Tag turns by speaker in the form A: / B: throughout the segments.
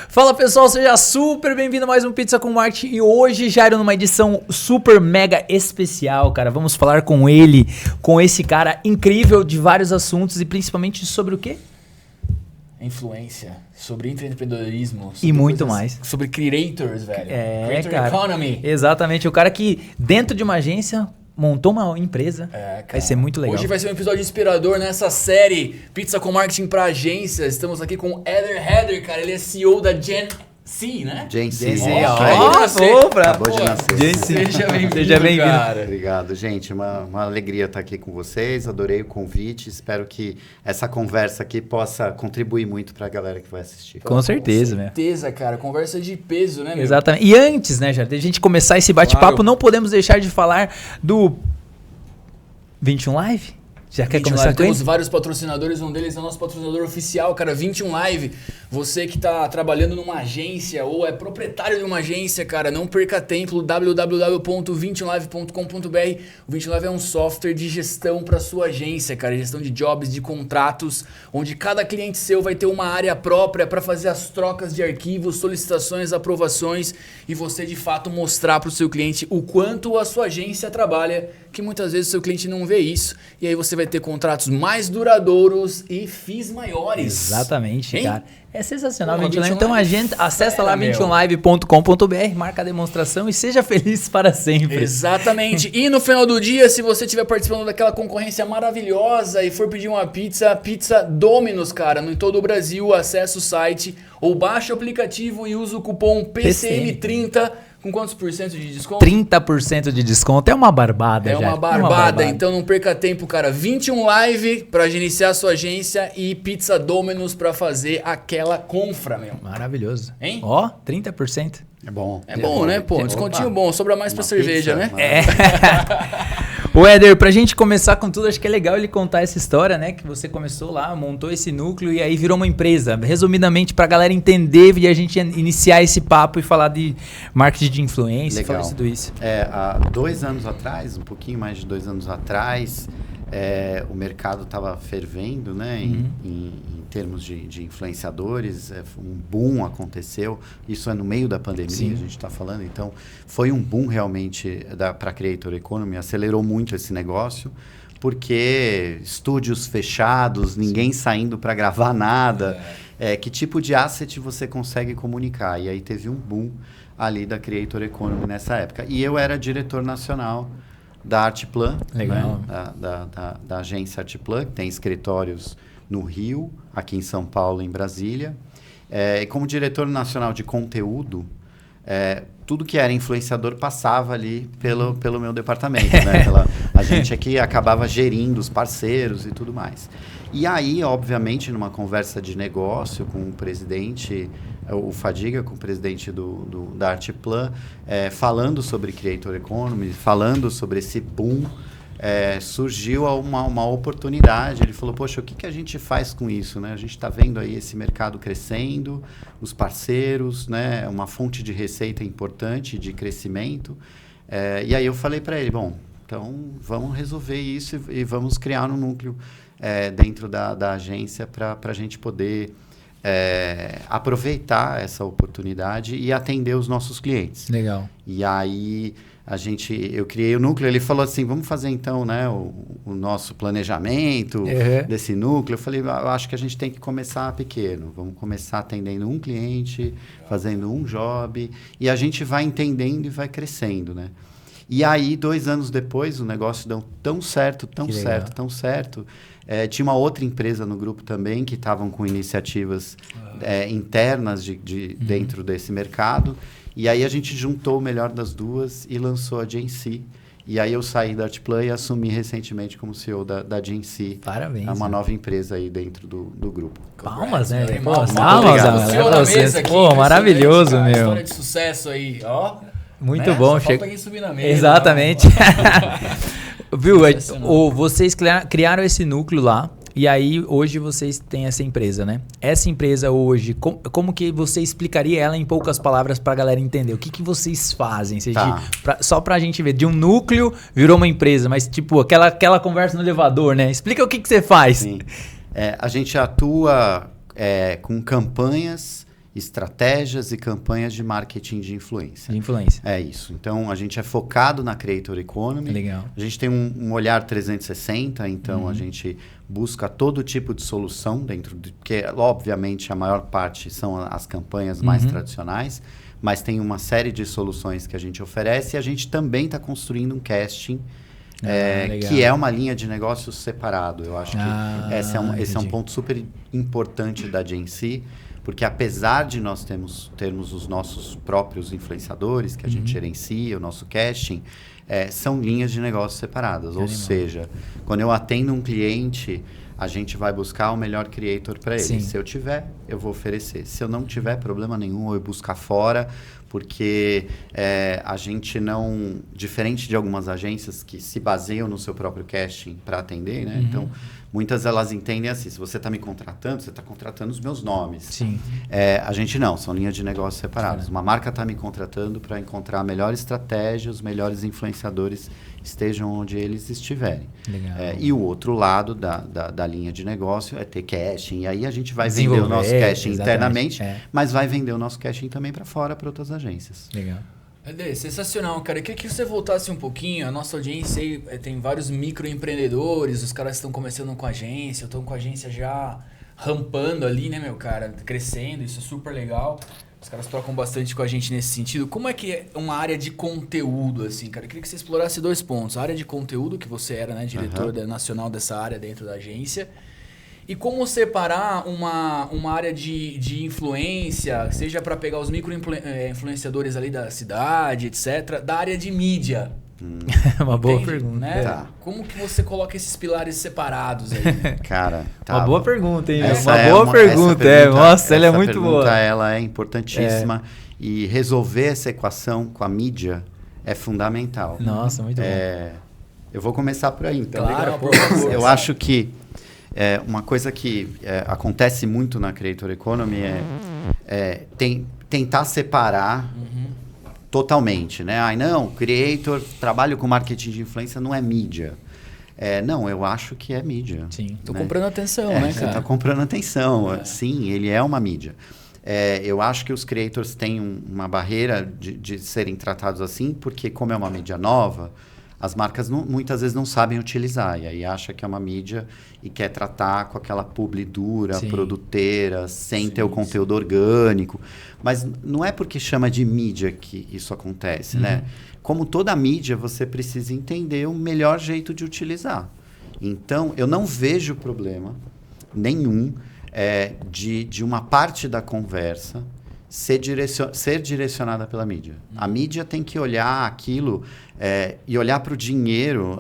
A: Fala pessoal, seja super bem-vindo a mais um Pizza com Marketing e hoje, Jairo, numa edição super mega especial, cara, vamos falar com ele, com esse cara incrível de vários assuntos e principalmente sobre o quê?
B: Influência, sobre empreendedorismo
A: e muito mais.
B: Sobre creators, velho.
A: Creator
B: cara, Economy.
A: Exatamente, o cara que dentro de uma agência montou uma empresa. Vai ser muito legal.
B: Hoje vai ser um episódio inspirador nessa série Pizza com Marketing para agências. Estamos aqui com o Eder, cara. Ele é CEO da Gen C, né?
C: Gen C.
A: Acabou
C: de nascer.
A: Gen C.
B: Seja bem-vindo, cara.
C: Obrigado, gente. Uma alegria estar aqui com vocês. Adorei o convite. Espero que essa conversa aqui possa contribuir muito para a galera que vai assistir.
A: Com certeza,
B: meu. Com certeza, cara. Conversa de peso, né, meu?
A: Exatamente. E antes, né, Jair, de a gente começar esse bate-papo, não podemos deixar de falar do 21 Live. Já quer começar com
B: Temos
A: ele?
B: vários patrocinadores, um deles é o nosso patrocinador oficial, cara, 21 Live. Você que está trabalhando numa agência ou é proprietário de uma agência, cara, não perca tempo, www.21live.com.br. O 21 Live é um software de gestão para sua agência, cara, gestão de jobs, de contratos, onde cada cliente seu vai ter uma área própria para fazer as trocas de arquivos, solicitações, aprovações e você de fato mostrar para o seu cliente o quanto a sua agência trabalha, que muitas vezes o seu cliente não vê isso, e aí você vai ter contratos mais duradouros e FIIs maiores.
A: Exatamente,
B: hein?
A: cara. É sensacional,
B: Pô,
A: 21 Live. Então, acessa lá
B: 21live.
A: 21live.com.br, marca a demonstração e seja feliz para sempre.
B: Exatamente. E no final do dia, se você estiver participando daquela concorrência maravilhosa e for pedir uma pizza Domino's, cara, em todo o Brasil, acessa o site ou baixa o aplicativo e usa o cupom PCM30. Com quantos por cento de desconto?
A: 30% de desconto. É uma barbada,
B: É uma barbada, então não perca tempo, cara. 21 Live para iniciar a sua agência e Pizza Domino's para fazer aquela confra, meu.
A: Maravilhoso.
B: Hein?
A: Ó, 30%.
C: É bom.
B: É bom, né, pô? Descontinho bom, sobra mais pra cerveja, né?
A: O Eder, pra gente começar com tudo, acho que é legal ele contar essa história, né? Que você começou lá, montou esse núcleo e aí virou uma empresa. Resumidamente, pra galera entender e a gente iniciar esse papo e falar de marketing de influência, falar de tudo isso.
C: Há 2 anos atrás, um pouquinho mais de 2 anos atrás, o mercado estava fervendo, né? Em termos de influenciadores, um boom aconteceu. Isso é no meio da pandemia, Sim. A gente está falando. Então, foi um boom realmente para a Creator Economy. Acelerou muito esse negócio, porque estúdios fechados, ninguém saindo para gravar nada. Que tipo de asset você consegue comunicar? E aí teve um boom ali da Creator Economy nessa época. E eu era diretor nacional da Artplan,
A: Legal.
C: Né? Da agência Artplan, que tem escritórios no Rio, aqui em São Paulo, em Brasília. E como diretor nacional de conteúdo, tudo que era influenciador passava ali pelo meu departamento. Né? A gente aqui acabava gerindo os parceiros e tudo mais. E aí, obviamente, numa conversa de negócio com o presidente, o Fadiga, com o presidente da Artplan, falando sobre Creator Economy, falando sobre esse boom, surgiu uma oportunidade. Ele falou, poxa, o que a gente faz com isso? Né? A gente está vendo aí esse mercado crescendo, os parceiros, né? Uma fonte de receita importante, de crescimento. E aí eu falei para ele, bom, então vamos resolver isso e vamos criar um núcleo dentro da agência para a gente poder aproveitar essa oportunidade e atender os nossos clientes.
A: Legal.
C: E aí eu criei o núcleo, ele falou assim, vamos fazer então, né, o nosso planejamento desse núcleo. Eu falei, eu acho que a gente tem que começar pequeno, vamos começar atendendo um cliente, fazendo um job, e a gente vai entendendo e vai crescendo, né? E aí, 2 anos depois, o negócio deu tão certo, tinha uma outra empresa no grupo também que estavam com iniciativas internas dentro desse mercado. E aí a gente juntou o melhor das duas e lançou a Gen C. E aí eu saí da Artplan e assumi recentemente como CEO da Gen C.
A: Parabéns.
C: É uma nova empresa aí dentro do grupo.
A: Palmas, né?
C: Palmas,
A: Pô, maravilhoso, meu.
B: História de sucesso aí, ó.
A: Muito bom.
B: Só falta alguém subir na mesa.
A: Exatamente. Viu? Vocês criaram esse núcleo lá. E aí, hoje vocês têm essa empresa, né? Essa empresa hoje, como que você explicaria ela em poucas palavras pra galera entender? O que vocês fazem? Só pra gente ver, de um núcleo virou uma empresa, mas tipo, aquela conversa no elevador, né? Explica o que você faz.
C: Sim. A gente atua com campanhas estratégias e campanhas de marketing de influência.
A: De influência.
C: É isso. Então, a gente é focado na Creator Economy.
A: Legal.
C: A gente tem um olhar 360, então a gente busca todo tipo de solução dentro de... Porque, obviamente, a maior parte são as campanhas mais tradicionais, mas tem uma série de soluções que a gente oferece e a gente também está construindo um casting que é uma linha de negócios separado. Eu acho que esse é um ponto super importante da GNC, porque apesar de nós termos os nossos próprios influenciadores, que a gente gerencia, o nosso casting, são linhas de negócio separadas. Ou seja, quando eu atendo um cliente, a gente vai buscar o melhor creator para ele. Se eu tiver, eu vou oferecer. Se eu não tiver, problema nenhum, eu buscar fora, porque a gente não... Diferente de algumas agências que se baseiam no seu próprio casting para atender, né? Então, muitas elas entendem assim, se você está me contratando, você está contratando os meus nomes.
A: Sim.
C: A gente não, são linhas de negócio separadas. Uma marca está me contratando para encontrar a melhor estratégia, os melhores influenciadores estejam onde eles estiverem.
A: Legal.
C: E o outro lado da linha de negócio é ter casting. E aí a gente vai vender o nosso casting internamente, mas vai vender o nosso casting também para fora, para outras agências.
A: Legal.
B: Sensacional, cara. Eu queria que você voltasse um pouquinho. A nossa audiência aí tem vários microempreendedores, os caras estão começando com agência, estão com a agência já rampando ali, né, meu cara? Crescendo, isso é super legal. Os caras trocam bastante com a gente nesse sentido. Como é que é uma área de conteúdo, assim, cara? Eu queria que você explorasse 2 pontos. A área de conteúdo, que você era, né, diretor nacional dessa área dentro da agência. E como separar uma área de influência, seja para pegar os micro-influenciadores ali da cidade, etc., da área de mídia?
A: Uma boa pergunta.
B: Né? Tá. Como que você coloca esses pilares separados aí?
C: Cara,
A: uma boa pergunta, hein?
C: Nossa,
A: ela é muito boa.
C: Ela é importantíssima e resolver essa equação com a mídia é fundamental.
A: Nossa, muito bom.
C: Eu vou começar por aí, então.
B: Claro, por favor.
C: Eu acho que uma coisa que acontece muito na Creator Economy é tentar separar totalmente, né? Não, Creator, trabalho com marketing de influência não é mídia. Não, eu acho que é mídia.
A: Sim.
B: Tô comprando atenção, né, cara?
C: Você está comprando atenção. Sim, ele é uma mídia. Eu acho que os creators têm uma barreira de serem tratados assim, porque como é uma mídia nova, as marcas muitas vezes não sabem utilizar. E aí acha que é uma mídia e quer tratar com aquela publi dura, produteira, sem ter o conteúdo orgânico. Mas não é porque chama de mídia que isso acontece, né? Como toda mídia, você precisa entender o melhor jeito de utilizar. Então, eu não vejo problema nenhum de uma parte da conversa ser direcionada pela mídia. A mídia tem que olhar aquilo e olhar para o dinheiro.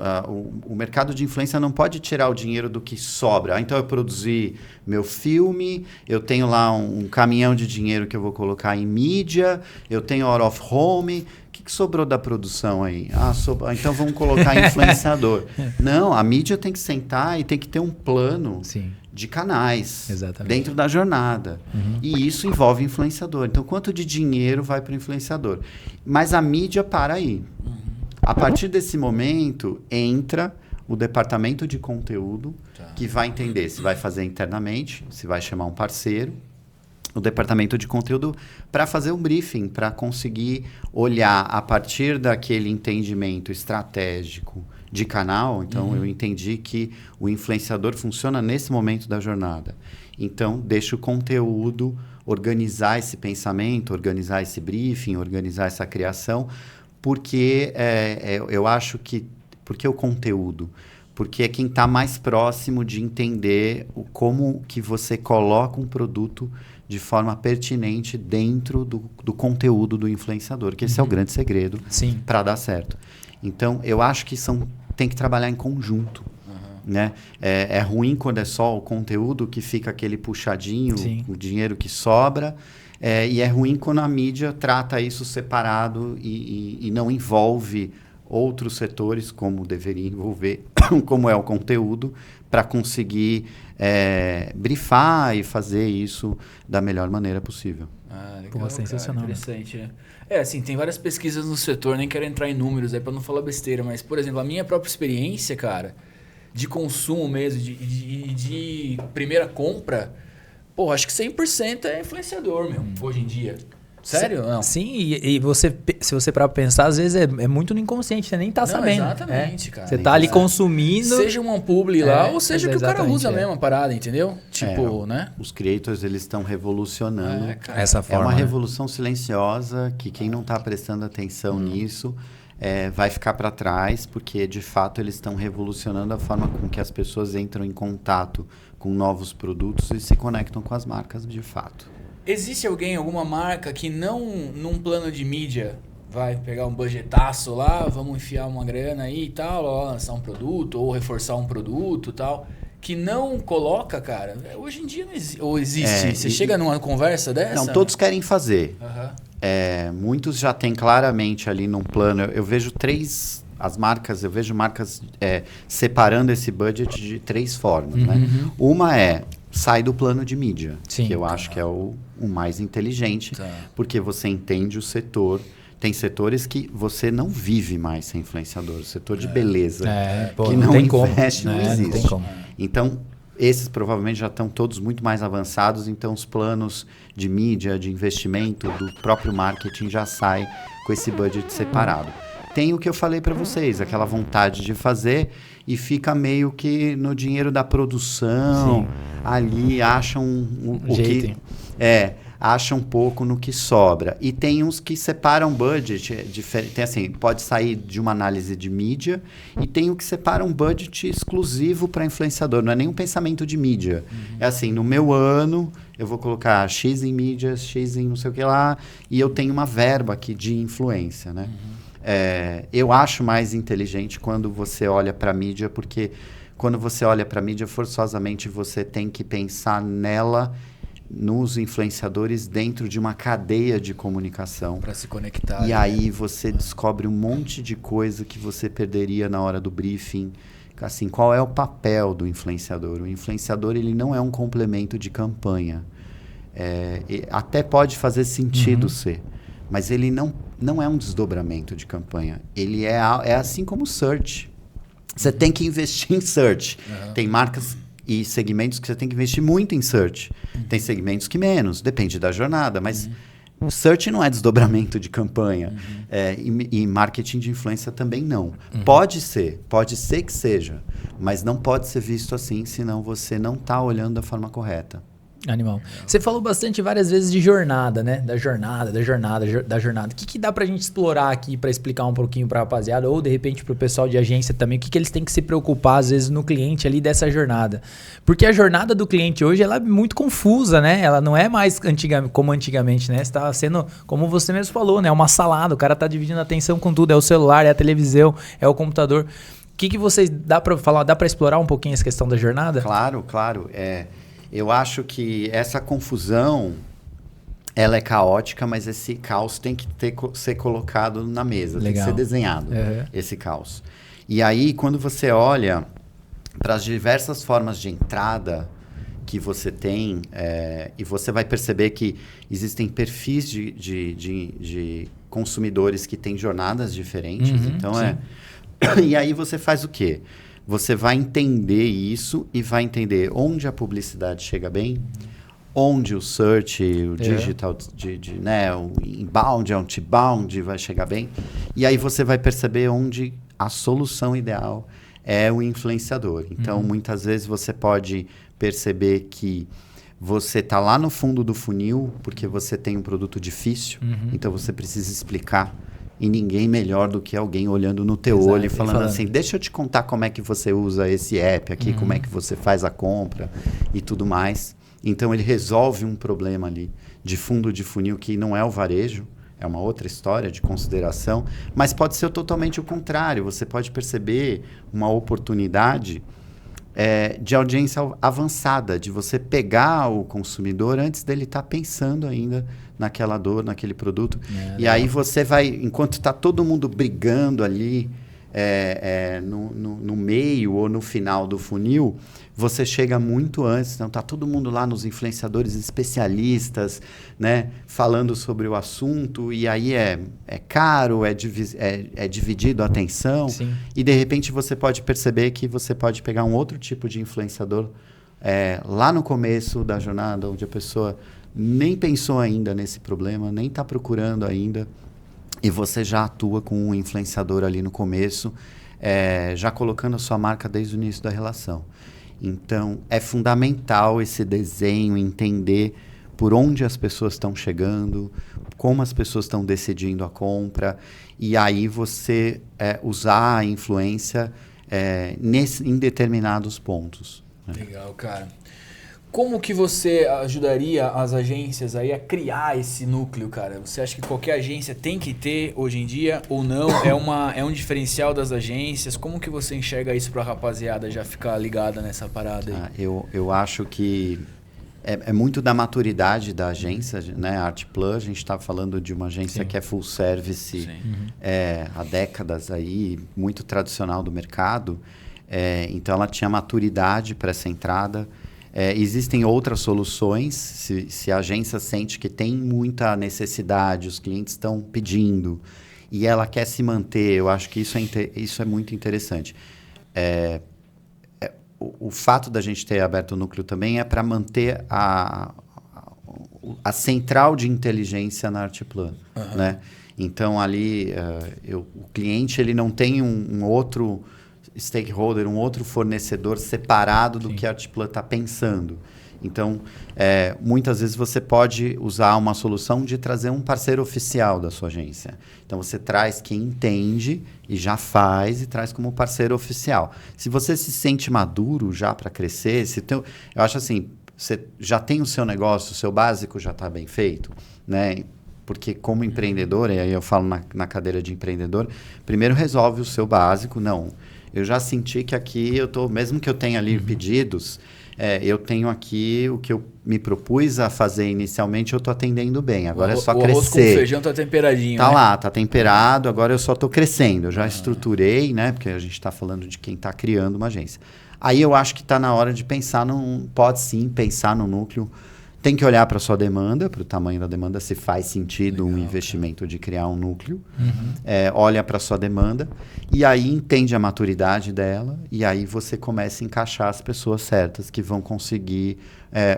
C: O mercado de influência não pode tirar o dinheiro do que sobra. Então, eu produzi meu filme, eu tenho lá um caminhão de dinheiro que eu vou colocar em mídia, eu tenho out of home. O que sobrou da produção aí? Então, vamos colocar influenciador. Não, a mídia tem que sentar e tem que ter um plano de canais dentro da jornada. E isso envolve influenciador. Então, quanto de dinheiro vai para o influenciador? Mas a mídia para aí. A partir desse momento, entra o departamento de conteúdo, que vai entender se vai fazer internamente, se vai chamar um parceiro, o departamento de conteúdo para fazer um briefing, para conseguir olhar a partir daquele entendimento estratégico de canal. Então, eu entendi que o influenciador funciona nesse momento da jornada. Então, deixa o conteúdo organizar esse pensamento, organizar esse briefing, organizar essa criação, porque eu acho que... Por que o conteúdo? Porque é quem está mais próximo de entender como que você coloca um produto de forma pertinente dentro do conteúdo do influenciador, que esse é o grande segredo para dar certo. Então, eu acho que tem que trabalhar em conjunto. Né? É ruim quando é só o conteúdo que fica aquele puxadinho, o dinheiro que sobra, e é ruim quando a mídia trata isso separado e não envolve outros setores, como deveria envolver, como é o conteúdo, para conseguir brifar e fazer isso da melhor maneira possível.
B: Legal,
A: sensacional.
B: Cara, interessante, né? Assim, tem várias pesquisas no setor, nem quero entrar em números aí para não falar besteira, mas, por exemplo, a minha própria experiência, cara, de consumo mesmo, de primeira compra, Pô, acho que 100% é influenciador, meu, hoje em dia. Sério? Não.
A: Sim, e você, se você parar pra pensar, às vezes é muito no inconsciente, você nem tá sabendo.
B: Exatamente, cara.
A: Você tá ali consumindo.
B: Seja uma publi lá, ou seja que o cara
A: exatamente,
B: usa mesmo a parada, entendeu? Tipo, né?
C: Os creators, eles estão revolucionando.
A: Essa forma.
C: É uma revolução silenciosa que quem não está prestando atenção nisso vai ficar para trás, porque de fato eles estão revolucionando a forma com que as pessoas entram em contato com novos produtos e se conectam com as marcas de fato.
B: Existe alguma marca que não, num plano de mídia, vai pegar um budgetaço lá, vamos enfiar uma grana aí e tal, lançar um produto ou reforçar um produto e tal, que não coloca, cara? Hoje em dia não existe. Ou existe? Você chega numa conversa dessa?
C: Não, todos querem fazer.
B: Uhum.
C: Muitos já têm claramente ali num plano. Eu vejo marcas separando esse budget de 3 formas. Né? Uma sai do plano de mídia, que eu acho que é o mais inteligente, porque você entende o setor. Tem setores que você não vive mais sem influenciador. O setor de beleza, que não investe, não existe.
A: Não tem como.
C: Então, esses provavelmente já estão todos muito mais avançados. Então, os planos de mídia, de investimento, do próprio marketing já sai com esse budget separado. Tem o que eu falei para vocês, aquela vontade de fazer e fica meio que no dinheiro da produção. Sim. Ali acham o que... acha um pouco no que sobra. E tem uns que separam budget, tem assim, pode sair de uma análise de mídia, e tem o que separa um budget exclusivo para influenciador, não é nem um pensamento de mídia. É assim, no meu ano, eu vou colocar X em mídias, X em não sei o que lá, e eu tenho uma verba aqui de influência, né? Eu acho mais inteligente quando você olha para a mídia, porque quando você olha para a mídia, forçosamente você tem que pensar nela, nos influenciadores dentro de uma cadeia de comunicação.
B: Para se conectar.
C: E aí você descobre um monte de coisa que você perderia na hora do briefing. Assim, qual é o papel do influenciador? O influenciador, ele não é um complemento de campanha. Até pode fazer sentido ser, mas ele não é um desdobramento de campanha. Ele é assim como o search. Você tem que investir em search. Tem marcas e segmentos que você tem que investir muito em search. Tem segmentos que menos, depende da jornada, mas o search não é desdobramento de campanha. E marketing de influência também não. Pode ser que seja, mas não pode ser visto assim, senão você não está olhando da forma correta.
A: Animal. Você falou várias vezes de jornada, né? Da jornada. O que dá pra gente explorar aqui pra explicar um pouquinho pra rapaziada, ou de repente pro pessoal de agência também, o que eles têm que se preocupar, às vezes, no cliente ali dessa jornada? Porque a jornada do cliente hoje, ela é muito confusa, né? Ela não é mais como antigamente, né? Você tá sendo, como você mesmo falou, né? Uma salada, o cara tá dividindo a atenção com tudo, é o celular, é a televisão, é o computador. O que vocês, dá pra explorar um pouquinho essa questão da jornada?
C: Claro. Eu acho que essa confusão, ela é caótica, mas esse caos tem que ser colocado na mesa, tem que ser desenhado, esse caos. E aí, quando você olha para as diversas formas de entrada que você tem, e você vai perceber que existem perfis de consumidores que têm jornadas diferentes. Então, e aí você faz o quê? Você vai entender isso e vai entender onde a publicidade chega bem, onde o search, o digital, o inbound, outbound vai chegar bem. E aí você vai perceber onde a solução ideal é o influenciador. Então, muitas vezes você pode perceber que você está lá no fundo do funil porque você tem um produto difícil, então você precisa explicar. E ninguém melhor do que alguém olhando no teu olho e falando assim, deixa eu te contar como é que você usa esse app aqui, como é que você faz a compra e tudo mais. Então, ele resolve um problema ali de fundo de funil que não é o varejo, é uma outra história de consideração, mas pode ser totalmente o contrário. Você pode perceber uma oportunidade de audiência avançada, de você pegar o consumidor antes dele estar pensando ainda naquela dor, naquele produto. E aí você vai, enquanto está todo mundo brigando ali no meio ou no final do funil, você chega muito antes. Então está todo mundo lá nos influenciadores especialistas, né, falando sobre o assunto, e aí é caro, é dividido a atenção.
A: Sim.
C: E de repente você pode perceber que você pode pegar um outro tipo de influenciador lá no começo da jornada, onde a pessoa nem pensou ainda nesse problema, nem está procurando ainda, e você já atua com um influenciador ali no começo, já colocando a sua marca desde o início da relação. Então, é fundamental esse desenho, entender por onde as pessoas estão chegando, como as pessoas estão decidindo a compra, e aí você usar a influência em determinados pontos. Né?
B: Legal, cara. Como que você ajudaria as agências aí a criar esse núcleo, cara? Você acha que qualquer agência tem que ter hoje em dia ou não? É um diferencial das agências? Como que você enxerga isso para a rapaziada já ficar ligada nessa parada aí?
C: Eu acho que é muito da maturidade da agência, né? A ArtPlus, a gente está falando de uma agência que é full service há décadas aí, muito tradicional do mercado. Então, ela tinha maturidade para essa entrada. Existem outras soluções, se a agência sente que tem muita necessidade, os clientes estão pedindo e ela quer se manter, eu acho que isso é muito interessante. O fato da gente ter aberto o núcleo também é para manter a central de inteligência na ArtPlus, né? Então, ali, o cliente ele não tem um outro stakeholder, um outro fornecedor separado do que a ArtPlus está pensando. Então, muitas vezes você pode usar uma solução de trazer um parceiro oficial da sua agência. Então, você traz quem entende e já faz e traz como parceiro oficial. Se você se sente maduro já para crescer, eu acho assim, você já tem o seu negócio, o seu básico já está bem feito, né? Porque como empreendedor, e aí eu falo na cadeira de empreendedor, primeiro resolve o seu básico. Não, eu já senti que aqui mesmo que eu tenha ali pedidos, eu tenho aqui o que eu me propus a fazer inicialmente, eu estou atendendo bem. Agora é só crescer. O arroz com
B: feijão está temperadinho.
C: Tá, né? Lá, tá temperado, agora eu só estou crescendo. Eu já estruturei, né? Porque a gente está falando de quem está criando uma agência. Aí eu acho que está na hora de pensar pode sim pensar no núcleo. Tem que olhar para a sua demanda, para o tamanho da demanda, se faz sentido um investimento de criar um núcleo. Olha para a sua demanda e aí entende a maturidade dela e aí você começa a encaixar as pessoas certas que vão conseguir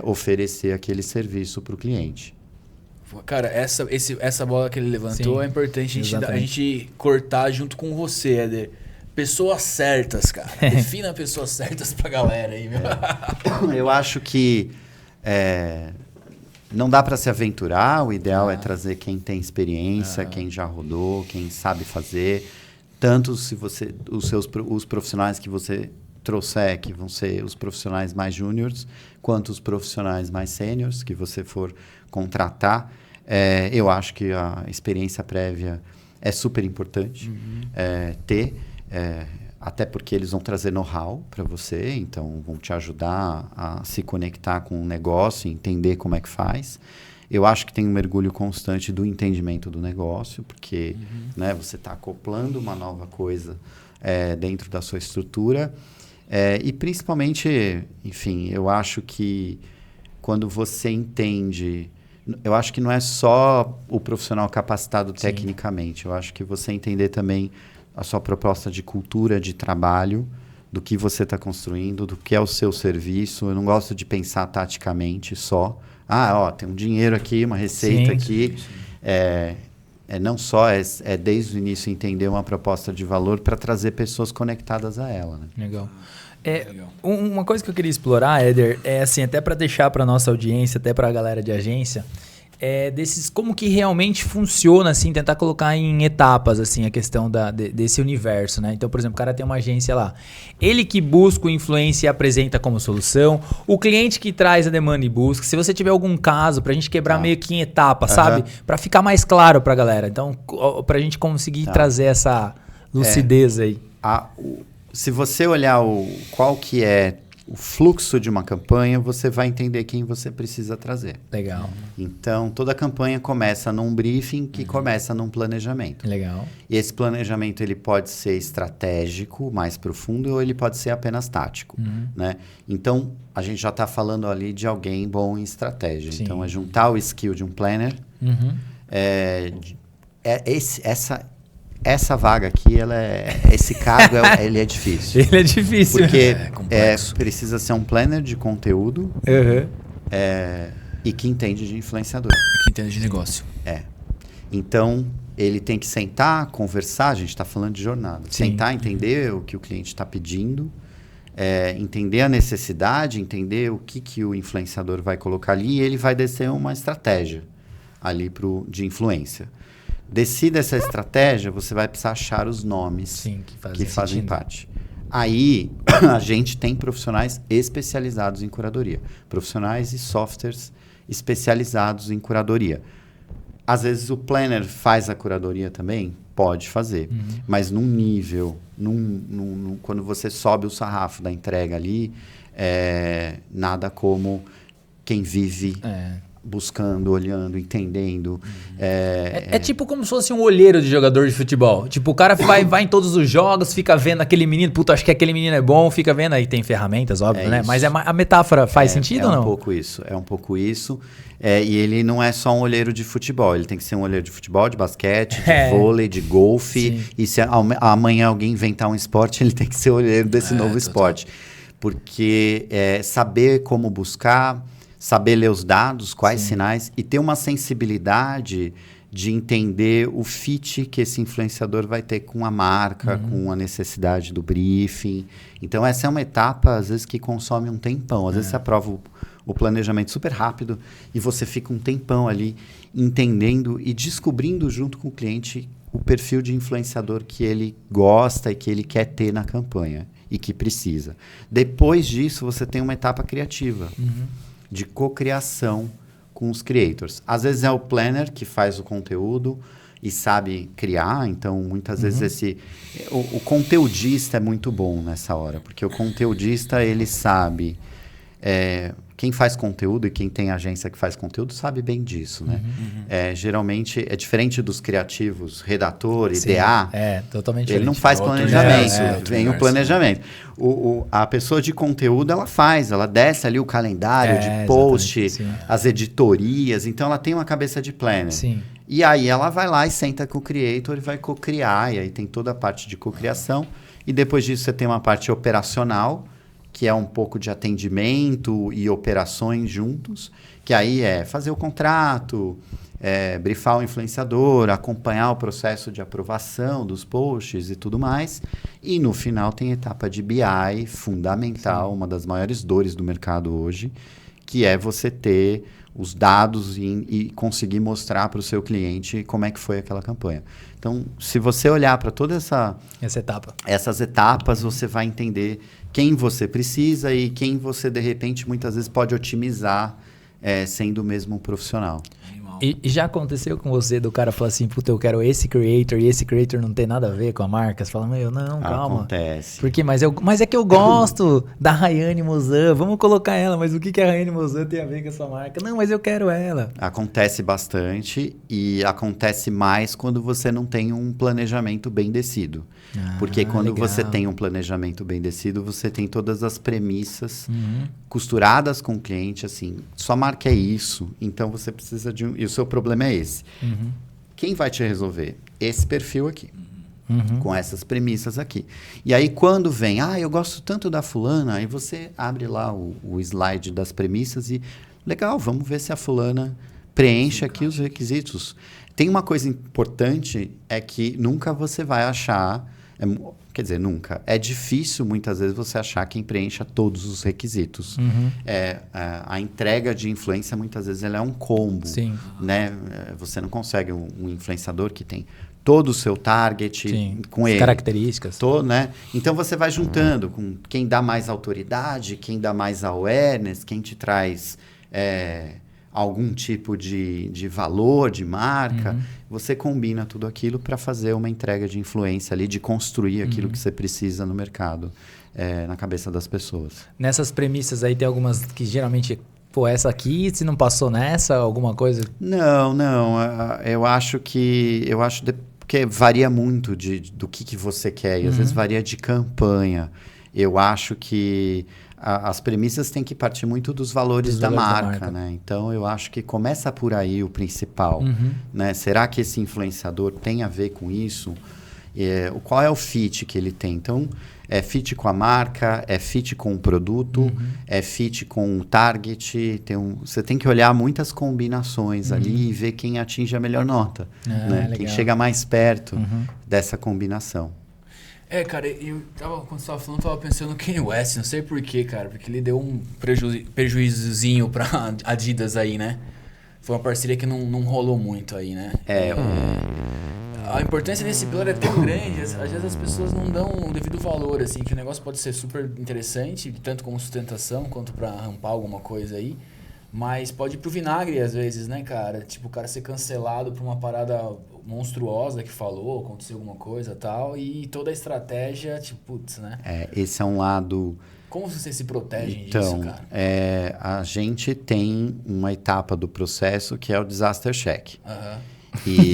C: oferecer aquele serviço para o cliente.
B: Cara, essa bola que ele levantou é importante a gente cortar junto com você, Éder. Pessoas certas, cara. Defina pessoas certas para a galera aí, meu.
C: Eu acho que não dá para se aventurar, o ideal é trazer quem tem experiência, quem já rodou, quem sabe fazer. Tanto se os profissionais que você trouxer, que vão ser os profissionais mais júniores, quanto os profissionais mais sêniores que você for contratar. Eu acho que a experiência prévia é super importante ter. Até porque eles vão trazer know-how para você, então vão te ajudar a se conectar com o negócio, entender como é que faz. Eu acho que tem um mergulho constante do entendimento do negócio, porque né, você está acoplando uma nova coisa dentro da sua estrutura. E principalmente, enfim, eu acho que quando você entende... Eu acho que não é só o profissional capacitado tecnicamente, eu acho que você entender também a sua proposta de cultura de trabalho, do que você está construindo, do que é o seu serviço. Eu não gosto de pensar taticamente só. Tem um dinheiro aqui, uma receita aqui. Não só desde o início entender uma proposta de valor para trazer pessoas conectadas a ela. Né?
A: Legal. Uma coisa que eu queria explorar, Éder, assim, até para deixar para nossa audiência, até para a galera de agência, como que realmente funciona, assim, tentar colocar em etapas, assim, a questão desse universo, né? Então, por exemplo, o cara tem uma agência lá, ele que busca o influencer e apresenta como solução, o cliente que traz a demanda e busca. Se você tiver algum caso, pra gente quebrar meio que em etapas, sabe? Pra ficar mais claro pra galera. Então, pra gente conseguir trazer essa lucidez aí.
C: Se você olhar qual que é o fluxo de uma campanha, você vai entender quem você precisa trazer.
A: Legal.
C: Então, toda campanha começa num briefing que começa num planejamento.
A: Legal.
C: E esse planejamento ele pode ser estratégico, mais profundo, ou ele pode ser apenas tático. Né? Então, a gente já está falando ali de alguém bom em estratégia. Sim. Então, é juntar o skill de um planner. essa vaga aqui, esse cargo, ele é difícil.
A: Ele é difícil.
C: Porque
B: complexo.
C: precisa ser um planner de conteúdo
A: Uhum.
C: e que entende de influenciador.
B: Que entende de negócio.
C: Então, ele tem que sentar, conversar, a gente está falando de jornada.
A: Sim.
C: Sentar, entender o que o cliente está pedindo, entender a necessidade, entender o que o influenciador vai colocar ali, e ele vai descer uma estratégia ali de influência. Decida essa estratégia, você vai precisar achar os nomes
A: Sim,
C: que fazem
A: sentido.
C: parte. Aí, a gente tem profissionais especializados em curadoria. Profissionais e softwares especializados em curadoria. Às vezes, o planner faz a curadoria também? Pode fazer. Mas num nível, quando você sobe o sarrafo da entrega ali, nada como quem vive buscando, olhando, entendendo.
A: É tipo como se fosse um olheiro de jogador de futebol. Tipo, o cara vai em todos os jogos, fica vendo aquele menino, puta, acho que aquele menino é bom, fica vendo, aí tem ferramentas, óbvio, né?
C: Isso.
A: Mas a metáfora faz sentido ou não?
C: É um pouco isso. E ele não é só um olheiro de futebol, ele tem que ser um olheiro de futebol, de basquete, de vôlei, de golfe.
A: Sim.
C: E se amanhã alguém inventar um esporte, ele tem que ser olheiro desse novo esporte. Porque saber como buscar, saber ler os dados, quais sinais, e ter uma sensibilidade de entender o fit que esse influenciador vai ter com a marca, com a necessidade do briefing. Então, essa é uma etapa, às vezes, que consome um tempão. Às vezes, você aprova o planejamento super rápido e você fica um tempão ali entendendo e descobrindo junto com o cliente o perfil de influenciador que ele gosta e que ele quer ter na campanha e que precisa. Depois disso, você tem uma etapa criativa. De cocriação com os creators. Às vezes é o planner que faz o conteúdo e sabe criar, então muitas vezes o conteudista é muito bom nessa hora, porque o conteudista ele sabe, quem faz conteúdo e quem tem agência que faz conteúdo sabe bem disso, né? Geralmente é diferente dos criativos, redator, IDA.
A: Totalmente
C: Ele não
A: diferente.
C: faz
B: Outro
C: planejamento,
B: universo,
C: vem o planejamento. A pessoa de conteúdo, ela desce ali o calendário de post,
A: exatamente,
C: as editorias, então ela tem uma cabeça de planner.
A: Sim.
C: E aí ela vai lá e senta com o creator e vai co-criar, e aí tem toda a parte de cocriação, e depois disso você tem uma parte operacional, que é um pouco de atendimento e operações juntos, que aí é fazer o contrato, brifar o influenciador, acompanhar o processo de aprovação dos posts e tudo mais. E no final tem a etapa de BI, fundamental, uma das maiores dores do mercado hoje, que é você ter os dados e conseguir mostrar para o seu cliente como é que foi aquela campanha. Então, se você olhar para toda essas etapas, você vai entender quem você precisa e quem você, de repente, muitas vezes pode otimizar sendo o mesmo profissional.
A: E já aconteceu com você do cara falar assim, puta, eu quero esse creator e esse creator não tem nada a ver com a marca? Você fala, não, calma.
C: Acontece.
A: Porque, mas é que eu gosto da Rayane Mozan, vamos colocar ela, mas o que a Rayane Mozan tem a ver com essa marca? Não, mas eu quero ela.
C: Acontece bastante e acontece mais quando você não tem um planejamento bem decidido. Porque quando
A: legal.
C: você tem um planejamento bem decidido, você tem todas as premissas costuradas com o cliente, assim, sua marca é isso, então você precisa de e o seu problema é esse. Quem vai te resolver? Esse perfil aqui. Com essas premissas aqui. E aí, quando vem, eu gosto tanto da fulana, aí você abre lá o slide das premissas e, legal, vamos ver se a fulana preenche aqui os requisitos. Tem uma coisa importante, é que nunca você vai achar, quer dizer, nunca, é difícil muitas vezes você achar quem preencha todos os requisitos. A entrega de influência, muitas vezes, ela é um combo.
A: Sim.
C: Né? Você não consegue um influenciador que tem todo o seu target com ele.
A: Características.
C: Né? Então, você vai juntando com quem dá mais autoridade, quem dá mais awareness, quem te traz algum tipo de valor, de marca. Você combina tudo aquilo para fazer uma entrega de influência ali, de construir aquilo que você precisa no mercado, na cabeça das pessoas.
A: Nessas premissas aí tem algumas que geralmente... Pô, essa aqui, se não passou nessa, alguma coisa?
C: Não. Eu acho que porque varia muito do que você quer. E às vezes varia de campanha. Eu acho que as premissas têm que partir muito dos valores da marca, né? Então, eu acho que começa por aí o principal. Né? Será que esse influenciador tem a ver com isso? Qual é o fit que ele tem? Então, é fit com a marca, é fit com o produto, é fit com o target. Você tem que olhar muitas combinações ali e ver quem atinge a melhor nota. Né? Quem chega mais perto dessa combinação.
B: Cara, quando você tava falando, eu tava pensando no Kanye West, não sei porquê, cara, porque ele deu um prejuízozinho pra Adidas aí, né? Foi uma parceria que não rolou muito aí, né? A importância desse pilar é tão grande, às vezes as pessoas não dão o devido valor, assim, que o negócio pode ser super interessante, tanto como sustentação, quanto pra rampar alguma coisa aí, mas pode ir pro vinagre às vezes, né, cara? Tipo, o cara ser cancelado por uma parada monstruosa que falou, aconteceu alguma coisa e tal, e toda a estratégia, tipo, putz, né?
C: Esse é um lado...
B: Como vocês se protegem disso, cara?
C: A gente tem uma etapa do processo que é o disaster check. E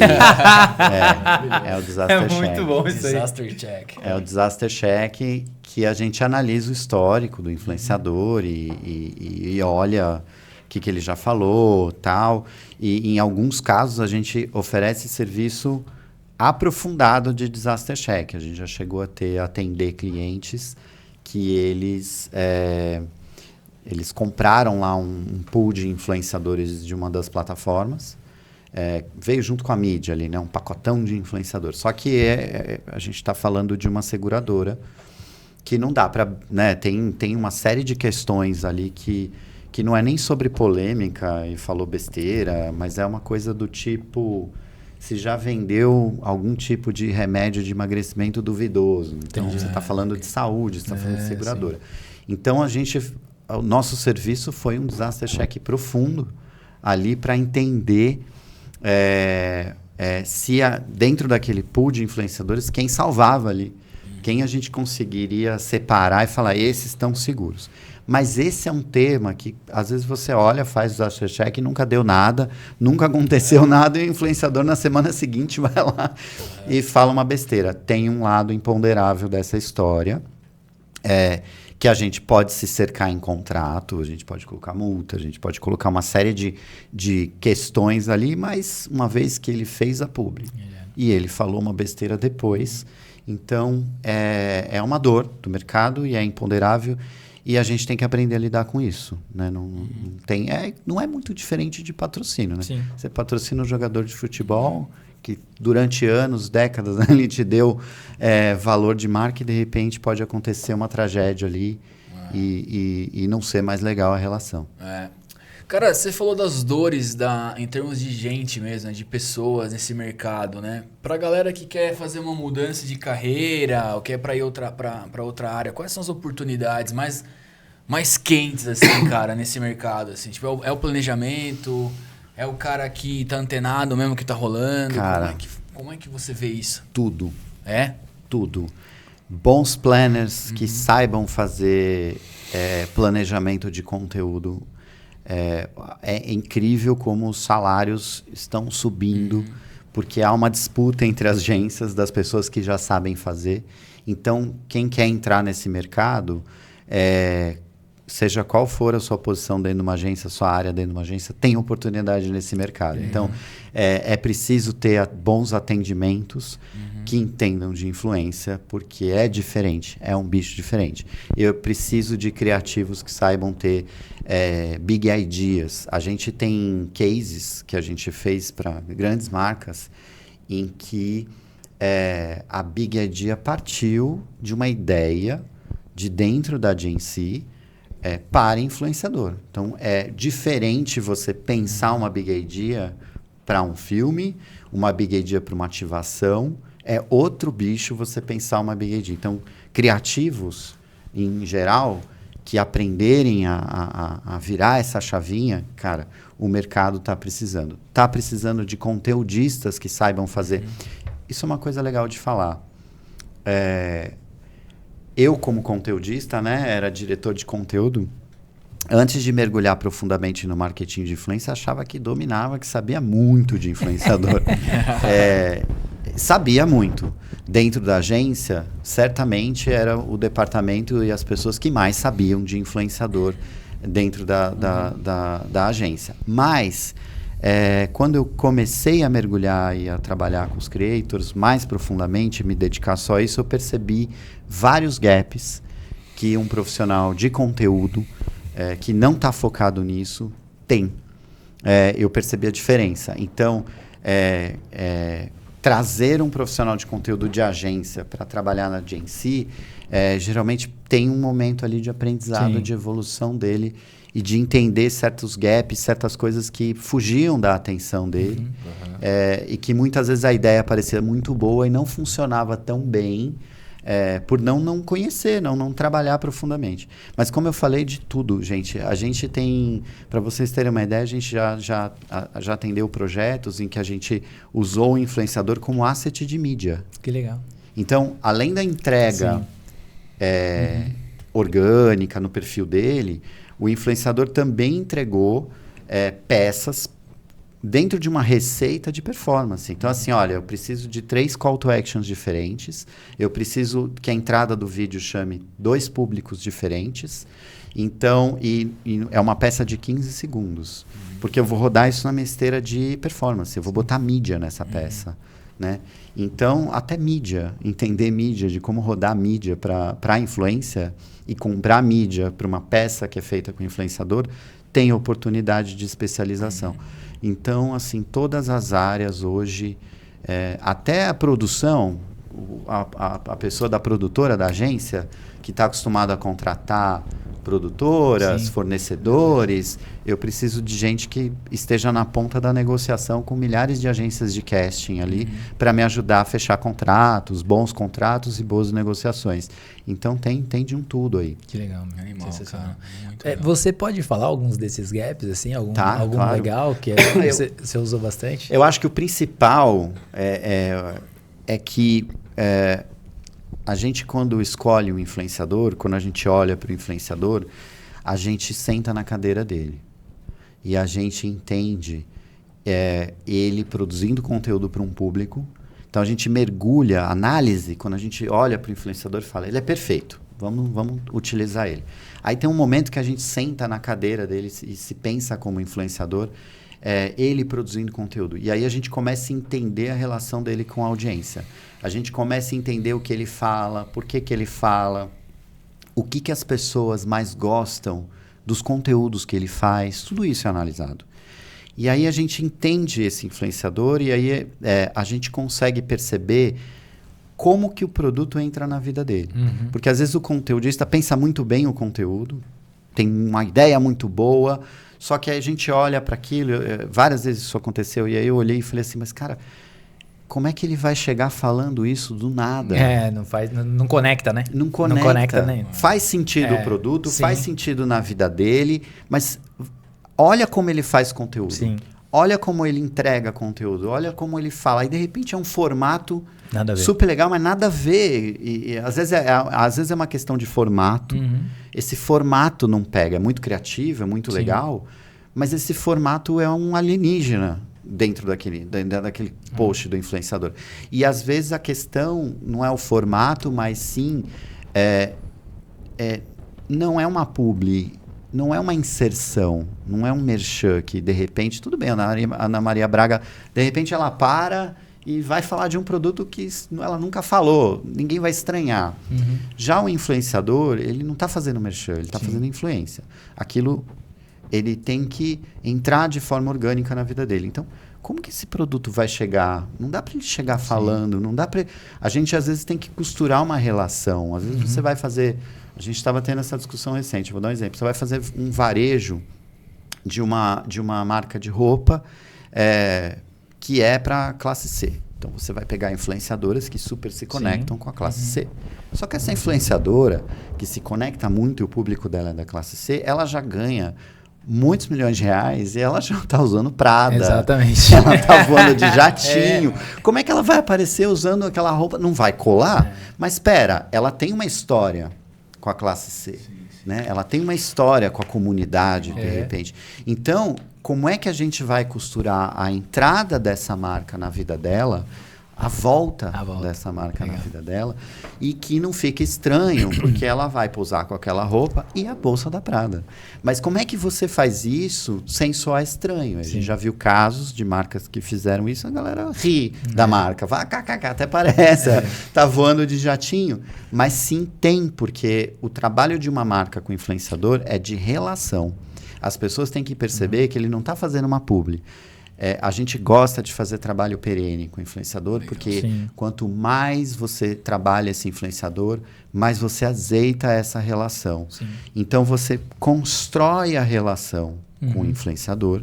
C: é o disaster check.
A: É muito bom isso aí.
B: Disaster check.
C: É o disaster check que a gente analisa o histórico do influenciador e olha o que ele já falou, tal. E em alguns casos a gente oferece serviço aprofundado de disaster check. A gente já chegou a atender clientes que eles compraram lá um pool de influenciadores de uma das plataformas. Veio junto com a mídia ali, né? Um pacotão de influenciador. Só que a gente está falando de uma seguradora que não dá para... Né? Tem uma série de questões ali que não é nem sobre polêmica e falou besteira, mas é uma coisa do tipo... Se já vendeu algum tipo de remédio de emagrecimento duvidoso. Então, você está falando de saúde, você está falando de seguradora. Sim. Então, o nosso serviço foi um disaster check profundo ali para entender... se dentro daquele pool de influenciadores, quem salvava ali, quem a gente conseguiria separar e falar, esses estão seguros. Mas esse é um tema que, às vezes, você olha, faz o disaster check e nunca deu nada, nunca aconteceu nada, e o influenciador, na semana seguinte, vai lá e fala uma besteira. Tem um lado imponderável dessa história, que a gente pode se cercar em contrato, a gente pode colocar multa, a gente pode colocar uma série de questões ali, mas uma vez que ele fez a publi e ele falou uma besteira depois, então é uma dor do mercado e é imponderável e a gente tem que aprender a lidar com isso. Né? Não é muito diferente de patrocínio. Né? Sim. Você patrocina um jogador de futebol... que durante anos, décadas, né, ele te deu valor de marca e de repente pode acontecer uma tragédia ali e não ser mais legal a relação.
B: Cara, você falou das dores em termos de gente mesmo, de pessoas nesse mercado, né? Pra galera que quer fazer uma mudança de carreira ou quer pra ir pra outra área, quais são as oportunidades mais quentes, assim, cara, nesse mercado? Assim? Tipo, é o planejamento... É o cara que tá antenado mesmo, que tá rolando?
C: Cara,
B: como é que você vê isso?
C: Tudo. Tudo. Bons planners que saibam fazer planejamento de conteúdo. É incrível como os salários estão subindo, porque há uma disputa entre as agências das pessoas que já sabem fazer. Então, quem quer entrar nesse mercado... seja qual for a sua posição dentro de uma agência, sua área dentro de uma agência, tem oportunidade nesse mercado. Então, é preciso ter bons atendimentos que entendam de influência, porque é diferente, é um bicho diferente. Eu preciso de criativos que saibam ter big ideas. A gente tem cases que a gente fez para grandes marcas em que a big idea partiu de uma ideia de dentro da agency para influenciador. Então, é diferente você pensar uma big idea para um filme, uma big idea para uma ativação. É outro bicho você pensar uma big idea. Então, criativos, em geral, que aprenderem a virar essa chavinha, cara, o mercado está precisando. Está precisando de conteudistas que saibam fazer. Isso é uma coisa legal de falar. Eu, como conteudista, né, era diretor de conteúdo. Antes de mergulhar profundamente no marketing de influência, achava que dominava, que sabia muito de influenciador. Sabia muito. Dentro da agência, certamente era o departamento e as pessoas que mais sabiam de influenciador dentro da agência. Mas Quando eu comecei a mergulhar e a trabalhar com os creators mais profundamente, me dedicar só a isso, eu percebi vários gaps que um profissional de conteúdo que não está focado nisso tem. Eu percebi a diferença. Então, trazer um profissional de conteúdo de agência para trabalhar na agency, geralmente tem um momento ali de aprendizado,
A: Sim.
C: de evolução dele e de entender certos gaps, certas coisas que fugiam da atenção dele e que muitas vezes a ideia parecia muito boa e não funcionava tão bem por não conhecer, não trabalhar profundamente. Mas como eu falei de tudo, gente, a gente tem, para vocês terem uma ideia, a gente já atendeu projetos em que a gente usou o influenciador como asset de mídia.
A: Que legal.
C: Então, além da entrega orgânica no perfil dele, o influenciador também entregou peças dentro de uma receita de performance. Então, assim, olha, eu preciso de 3 call to actions diferentes, eu preciso que a entrada do vídeo chame 2 públicos diferentes, então, e é uma peça de 15 segundos, porque eu vou rodar isso na minha esteira de performance, eu vou botar mídia nessa peça, né? Então, até mídia, entender mídia, de como rodar mídia para influência e comprar mídia para uma peça que é feita com influenciador, tem oportunidade de especialização. Então, assim, todas as áreas hoje, até a produção, a pessoa da produtora, da agência, que está acostumada a contratar produtoras, fornecedores, eu preciso de gente que esteja na ponta da negociação com milhares de agências de casting ali para me ajudar a fechar contratos, bons contratos e boas negociações. Então tem de um tudo aí.
A: Que legal, meu.
B: Animal, cara. Muito legal.
A: Você pode falar alguns desses gaps, assim? Algum
C: claro.
A: legal que você usou bastante?
C: Eu acho que o principal é que a gente, quando escolhe um influenciador, quando a gente olha para o influenciador, a gente senta na cadeira dele. E a gente entende ele produzindo conteúdo para um público. Então, a gente mergulha, análise, quando a gente olha para o influenciador e fala, ele é perfeito, vamos utilizar ele. Aí tem um momento que a gente senta na cadeira dele e se pensa como influenciador, ele produzindo conteúdo. E aí a gente começa a entender a relação dele com a audiência. A gente começa a entender o que ele fala, por que ele fala, o que as pessoas mais gostam dos conteúdos que ele faz. Tudo isso é analisado. E aí a gente entende esse influenciador e aí a gente consegue perceber como que o produto entra na vida dele. Porque às vezes o conteudista pensa muito bem o conteúdo, tem uma ideia muito boa, só que aí a gente olha para aquilo, várias vezes isso aconteceu, e aí eu olhei e falei assim, mas cara, como é que ele vai chegar falando isso do nada?
A: Não conecta, né?
C: Não conecta.
A: Não conecta nem.
C: Faz sentido o produto, faz sentido na vida dele, mas olha como ele faz conteúdo.
A: Sim.
C: Olha como ele entrega conteúdo, olha como ele fala. E de repente é um formato super legal, mas nada a ver. E às vezes é uma questão de formato. Esse formato não pega, é muito criativo, é muito legal, mas esse formato é um alienígena dentro daquele post do influenciador. E às vezes a questão não é o formato, mas sim não é uma publi, não é uma inserção, não é um merchan que de repente, tudo bem, a Ana Maria Braga, de repente ela para e vai falar de um produto que ela nunca falou, ninguém vai estranhar. Já o influenciador, ele não está fazendo merchan, ele está fazendo influência. Aquilo, ele tem que entrar de forma orgânica na vida dele. Então, como que esse produto vai chegar? Não dá para ele chegar falando, não dá para... A gente, às vezes, tem que costurar uma relação. Às vezes, você vai fazer... A gente estava tendo essa discussão recente, vou dar um exemplo. Você vai fazer um varejo de uma marca de roupa que é para classe C. Então, você vai pegar influenciadoras que super se conectam com a classe C. Só que essa influenciadora, que se conecta muito e o público dela é da classe C, ela já ganha muitos milhões de reais e ela já está usando Prada.
A: Exatamente.
C: Ela está voando de jatinho. Como é que ela vai aparecer usando aquela roupa? Não vai colar? Mas espera, ela tem uma história com a classe C. Né? Ela tem uma história com a comunidade, de repente. Então, como é que a gente vai costurar a entrada dessa marca na vida dela, a volta dessa marca na vida dela e que não fique estranho, porque ela vai posar com aquela roupa e a bolsa da Prada. Mas como é que você faz isso sem soar estranho? A gente já viu casos de marcas que fizeram isso, a galera ri da marca, fala, até parece, tá voando de jatinho. Mas sim tem, porque o trabalho de uma marca com influenciador é de relação. As pessoas têm que perceber que ele não está fazendo uma publi. A gente gosta de fazer trabalho perene com influenciador, porque quanto mais você trabalha esse influenciador, mais você azeita essa relação. Sim. Então, você constrói a relação com o influenciador,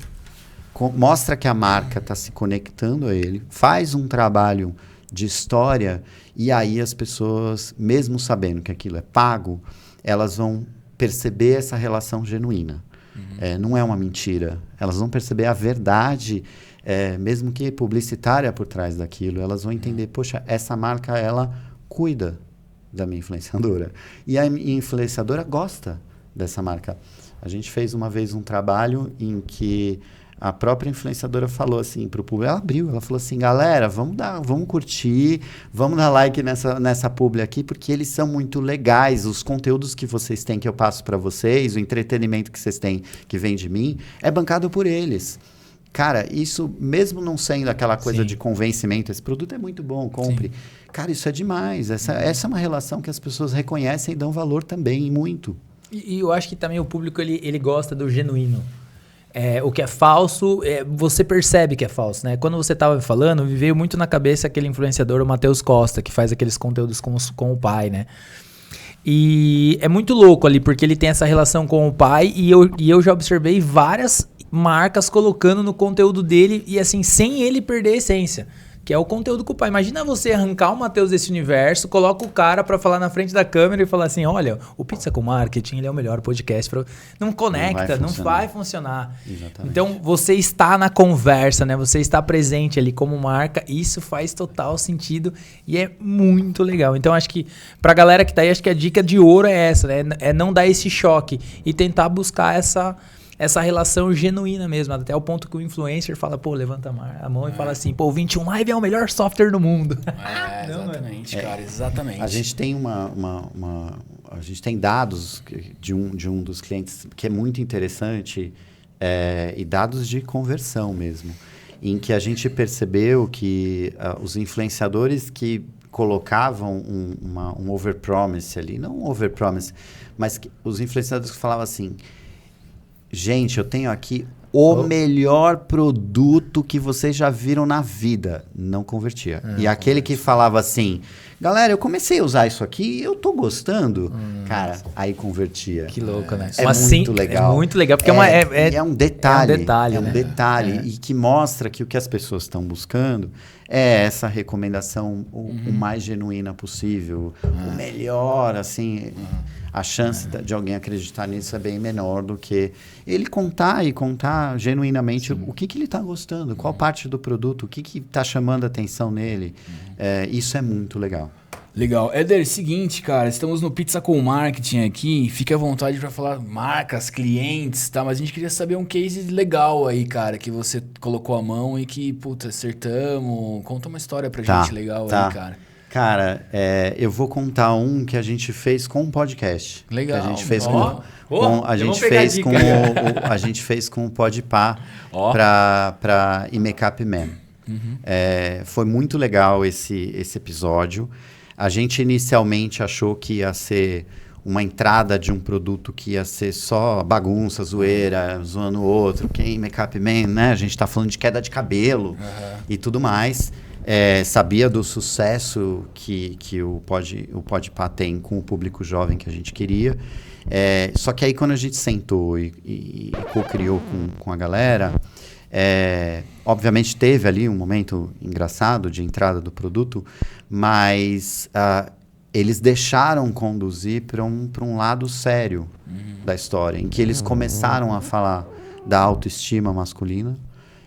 C: mostra que a marca está se conectando a ele, faz um trabalho de história, e aí as pessoas, mesmo sabendo que aquilo é pago, elas vão perceber essa relação genuína. Não é uma mentira. Elas vão perceber a verdade, mesmo que publicitária por trás daquilo. Elas vão entender, poxa, essa marca, ela cuida da minha influenciadora. E a influenciadora gosta dessa marca. A gente fez uma vez um trabalho em que a própria influenciadora falou assim para o público, ela abriu, ela falou assim, galera, vamos curtir, vamos dar like nessa publi aqui, porque eles são muito legais, os conteúdos que vocês têm, que eu passo para vocês, o entretenimento que vocês têm, que vem de mim, é bancado por eles. Cara, isso, mesmo não sendo aquela coisa de convencimento, esse produto é muito bom, compre. Sim. Cara, isso é demais, essa é uma relação que as pessoas reconhecem e dão valor também, e muito.
A: E eu acho que também o público, ele gosta do genuíno. O que é falso, você percebe que é falso, né? Quando você estava falando, me veio muito na cabeça aquele influenciador, o Matheus Costa, que faz aqueles conteúdos com o pai, né? E é muito louco ali, porque ele tem essa relação com o pai, e eu já observei várias marcas colocando no conteúdo dele, e assim, sem ele perder a essência. Que é o conteúdo com o pai. Imagina você arrancar o Matheus desse universo, coloca o cara pra falar na frente da câmera e falar assim, olha, o Pizza com Marketing, ele é o melhor podcast. Não conecta, não vai funcionar. Exatamente. Então, você está na conversa, né? Você está presente ali como marca. Isso faz total sentido e é muito legal. Então, acho que pra galera que tá aí, acho que a dica de ouro é essa, né? É não dar esse choque e tentar buscar essa relação genuína mesmo, até o ponto que o influencer fala, pô, levanta a mão e fala assim, pô, o 21 Live é o melhor software do mundo.
B: Exatamente, cara, exatamente.
C: A gente tem a gente tem dados de um dos clientes que é muito interessante, e dados de conversão mesmo, em que a gente percebeu que os influenciadores que colocavam um overpromise ali, não um overpromise, mas os influenciadores que falavam assim, gente, eu tenho aqui o melhor produto que vocês já viram na vida. Não convertia. E aquele que falava assim, galera, eu comecei a usar isso aqui e eu tô gostando. Cara, aí convertia.
A: Que louco, né?
C: É muito legal.
A: É muito legal, porque
C: é um detalhe.
A: É um detalhe,
C: e que mostra que o que as pessoas estão buscando é essa recomendação o mais genuína possível. O melhor, assim... A chance de alguém acreditar nisso é bem menor do que ele contar genuinamente o que ele está gostando, qual parte do produto, o que está chamando a atenção nele. Isso é muito legal.
B: Legal. Éder, seguinte, cara, estamos no Pizza com Marketing aqui, fique à vontade para falar marcas, clientes, tá? Mas a gente queria saber um case legal aí, cara, que você colocou a mão e que, puta, acertamos. Conta uma história pra gente legal aí, cara.
C: Cara, eu vou contar um que a gente fez com um podcast.
B: Legal.
C: Que a gente fez a gente fez com o Podpah para Imecap Man. Foi muito legal esse episódio. A gente inicialmente achou que ia ser uma entrada de um produto que ia ser só bagunça, zoeira, zoando o outro. Quem Imecap Man, né? A gente está falando de queda de cabelo e tudo mais. Sabia do sucesso que o Podpah tem com o público jovem que a gente queria. Só que aí quando a gente sentou e co-criou com a galera, obviamente teve ali um momento engraçado de entrada do produto, mas eles deixaram conduzir para um lado sério da história, em que eles começaram a falar da autoestima masculina,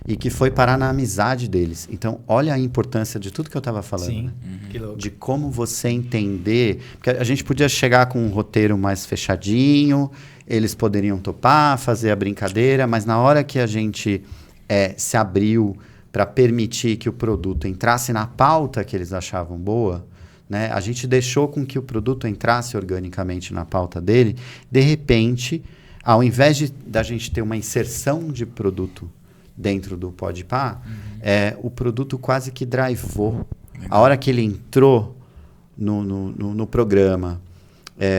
C: e que foi parar na amizade deles. Então, olha a importância de tudo que eu estava falando. Sim, né?
A: Que louco.
C: De como você entender... Porque a gente podia chegar com um roteiro mais fechadinho, eles poderiam topar, fazer a brincadeira, mas na hora que a gente se abriu para permitir que o produto entrasse na pauta que eles achavam boa, né? A gente deixou com que o produto entrasse organicamente na pauta dele. De repente, ao invés da gente ter uma inserção de produto dentro do Podpah, o produto quase que drivou. A hora que ele entrou no programa,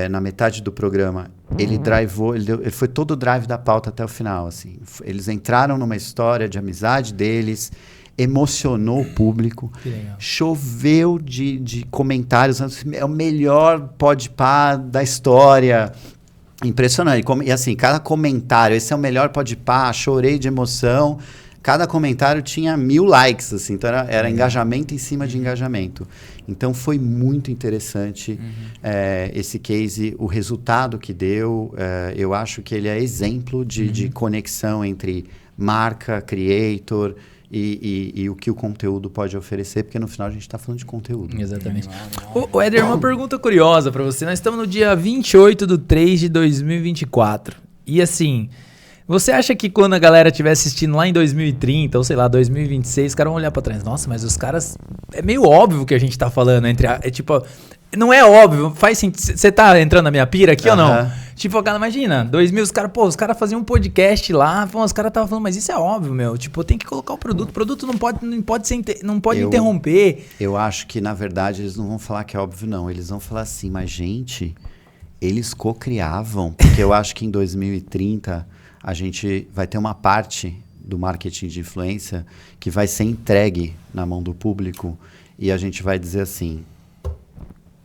C: na metade do programa, ele drivou, ele foi todo o drive da pauta até o final. Assim. Eles entraram numa história de amizade deles, emocionou o público, choveu de comentários, é o melhor Podpah da história. Impressionante. E assim, cada comentário, esse é o melhor Podpah, chorei de emoção. Cada comentário tinha 1000 likes, assim, então era engajamento em cima de engajamento. Então foi muito interessante esse case, o resultado que deu. Eu acho que ele é exemplo de conexão entre marca, creator e o que o conteúdo pode oferecer, porque no final a gente está falando de conteúdo.
A: Exatamente. O Éder, uma pergunta curiosa para você. Nós estamos no dia 28/3/2024. E assim, você acha que quando a galera estiver assistindo lá em 2030, ou sei lá, 2026, os caras vão olhar para trás? Nossa, mas os caras... É meio óbvio o que a gente tá falando. Tipo... Não é óbvio, faz sentido. Você tá entrando na minha pira aqui ou não? Tipo, cara, imagina, 2000, os caras faziam um podcast lá, os caras estavam falando, mas isso é óbvio, meu. Tipo, tem que colocar o produto não pode interromper.
C: Eu acho que, na verdade, eles não vão falar que é óbvio, não. Eles vão falar assim, mas, gente, eles co-criavam. Porque eu acho que em 2030 a gente vai ter uma parte do marketing de influência que vai ser entregue na mão do público e a gente vai dizer assim...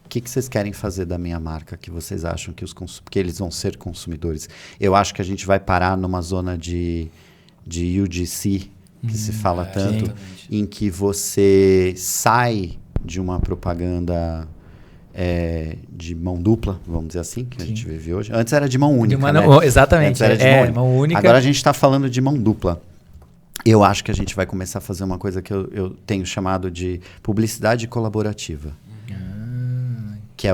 C: O que vocês querem fazer da minha marca que vocês acham que que eles vão ser consumidores? Eu acho que a gente vai parar numa zona de UGC, que se fala tanto, em que você sai de uma propaganda de mão dupla, vamos dizer assim, que a gente vive hoje. Antes era de mão única, né?
A: Exatamente.
C: Antes era de mão única. Agora a gente está falando de mão dupla. Eu acho que a gente vai começar a fazer uma coisa que eu tenho chamado de publicidade colaborativa. Que é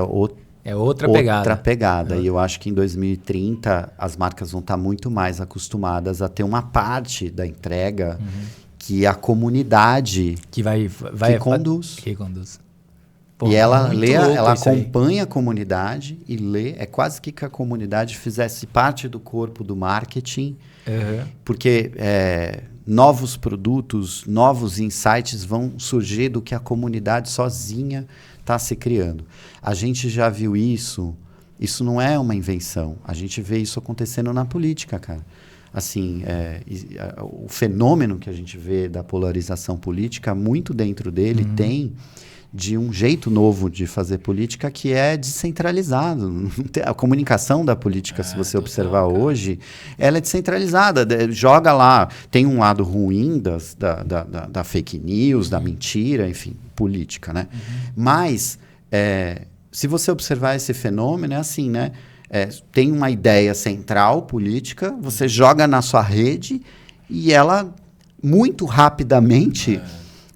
C: outra pegada. E eu acho que em 2030 as marcas vão estar muito mais acostumadas a ter uma parte da entrega que a comunidade
A: que
C: conduz.
A: Que conduz.
C: Pô, e ela acompanha a comunidade e lê. É quase que a comunidade fizesse parte do corpo do marketing. Porque novos produtos, novos insights vão surgir do que a comunidade sozinha está se criando. A gente já viu isso não é uma invenção. A gente vê isso acontecendo na política, cara. Assim, o fenômeno que a gente vê da polarização política, muito dentro dele tem de um jeito novo de fazer política que é descentralizado. A comunicação da política, se você observar hoje, ela é descentralizada. Joga lá, tem um lado ruim da fake news, da mentira, enfim, política, né? Mas, se você observar esse fenômeno, é assim, né? Tem uma ideia central política, você joga na sua rede e ela, muito rapidamente...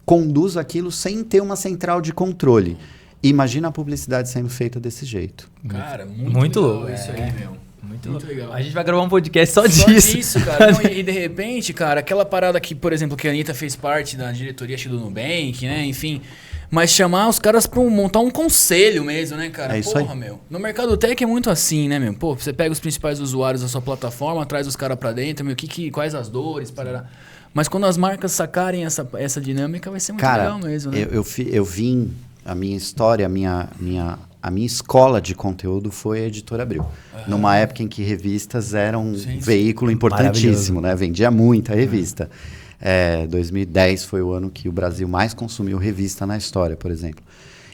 C: conduz aquilo sem ter uma central de controle. Imagina a publicidade sendo feita desse jeito.
B: Cara, muito louco isso aí, meu.
A: Muito legal. A gente vai gravar um podcast só disso.
B: Cara. Não, e de repente, cara, aquela parada que, por exemplo, que a Anitta fez parte da diretoria do Nubank, né? Enfim. Mas chamar os caras pra montar um conselho mesmo, né, cara?
C: É isso aí.
B: Meu. No mercado tech é muito assim, né, meu? Pô, você pega os principais usuários da sua plataforma, traz os caras pra dentro, meu, quais as dores, parará. Mas quando as marcas sacarem essa dinâmica, vai ser muito legal mesmo, né?
C: Eu vim, a minha história, a minha escola de conteúdo foi a Editora Abril. Numa época em que revistas eram um veículo importantíssimo, né? Vendia muita revista. 2010 foi o ano que o Brasil mais consumiu revista na história, por exemplo.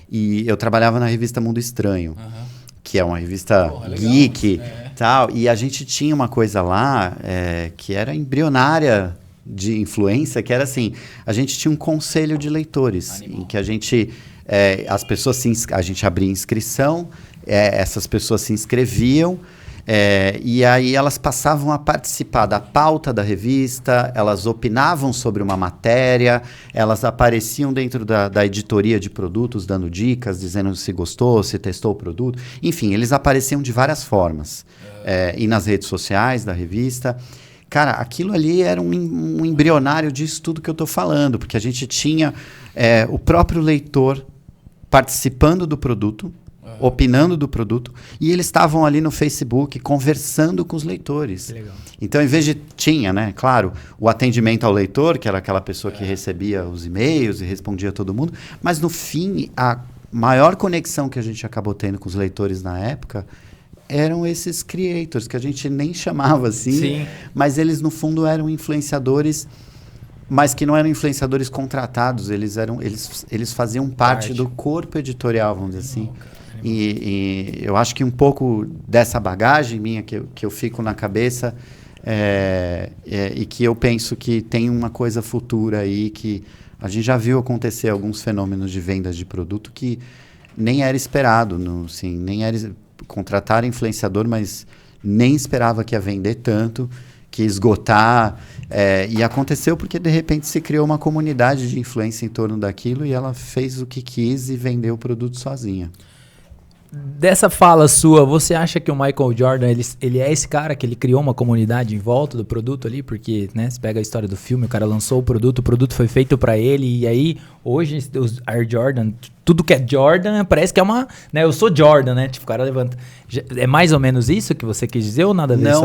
C: E eu trabalhava na revista Mundo Estranho, que é uma revista geek, tal. E a gente tinha uma coisa lá que era embrionária de influência, que era assim, a gente tinha um conselho de leitores, em que a gente a gente abria inscrição, essas pessoas se inscreviam, e aí elas passavam a participar da pauta da revista, elas opinavam sobre uma matéria, elas apareciam dentro da editoria de produtos, dando dicas, dizendo se gostou, se testou o produto, enfim, eles apareciam de várias formas, e nas redes sociais da revista. Cara, aquilo ali era um embrionário disso tudo que eu estou falando, porque a gente tinha o próprio leitor participando do produto, opinando do produto, e eles estavam ali no Facebook conversando com os leitores.
A: Que legal.
C: Então, em vez de... Tinha, né? Claro, o atendimento ao leitor, que era aquela pessoa que recebia os e-mails e respondia a todo mundo, mas no fim, a maior conexão que a gente acabou tendo com os leitores na época eram esses creators, que a gente nem chamava assim,
A: Sim.
C: mas eles, no fundo, eram influenciadores, mas que não eram influenciadores contratados, eles faziam parte do corpo editorial, vamos dizer assim. E eu acho que um pouco dessa bagagem minha que eu fico na cabeça e que eu penso que tem uma coisa futura aí, que a gente já viu acontecer alguns fenômenos de vendas de produto que nem era esperado, assim, nem era contratar influenciador, mas nem esperava que ia vender tanto, que ia esgotar. E aconteceu porque, de repente, se criou uma comunidade de influência em torno daquilo e ela fez o que quis e vendeu o produto sozinha.
A: Dessa fala sua, você acha que o Michael Jordan, ele é esse cara que ele criou uma comunidade em volta do produto ali? Porque, né, você pega a história do filme, o cara lançou o produto foi feito pra ele, e aí, hoje, os Air Jordan, tudo que é Jordan, parece que é uma... né, eu sou Jordan, né? Tipo, o cara levanta... É mais ou menos isso que você quis dizer ou nada a ver?
C: Não,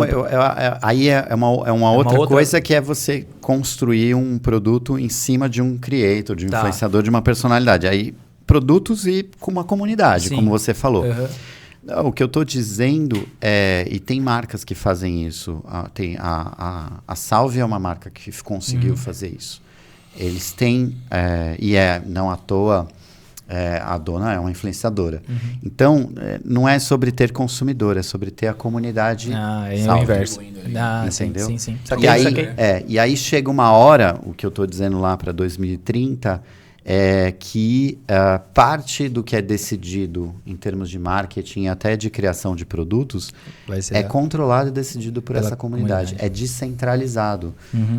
C: aí é uma outra coisa, que é você construir um produto em cima de um creator, de um influenciador, de uma personalidade. Aí... produtos e com uma comunidade, como você falou. O que eu estou dizendo e tem marcas que fazem isso. Tem a Salve é uma marca que conseguiu fazer isso. Eles têm, não à toa, a dona é uma influenciadora. Então, não é sobre ter consumidor, é sobre ter a comunidade.
A: É o inverso.
C: Entendeu?
A: Sim.
C: E aí chega uma hora, o que eu estou dizendo lá para 2030... que parte do que é decidido em termos de marketing, até de criação de produtos, é controlado e decidido por essa comunidade. É descentralizado.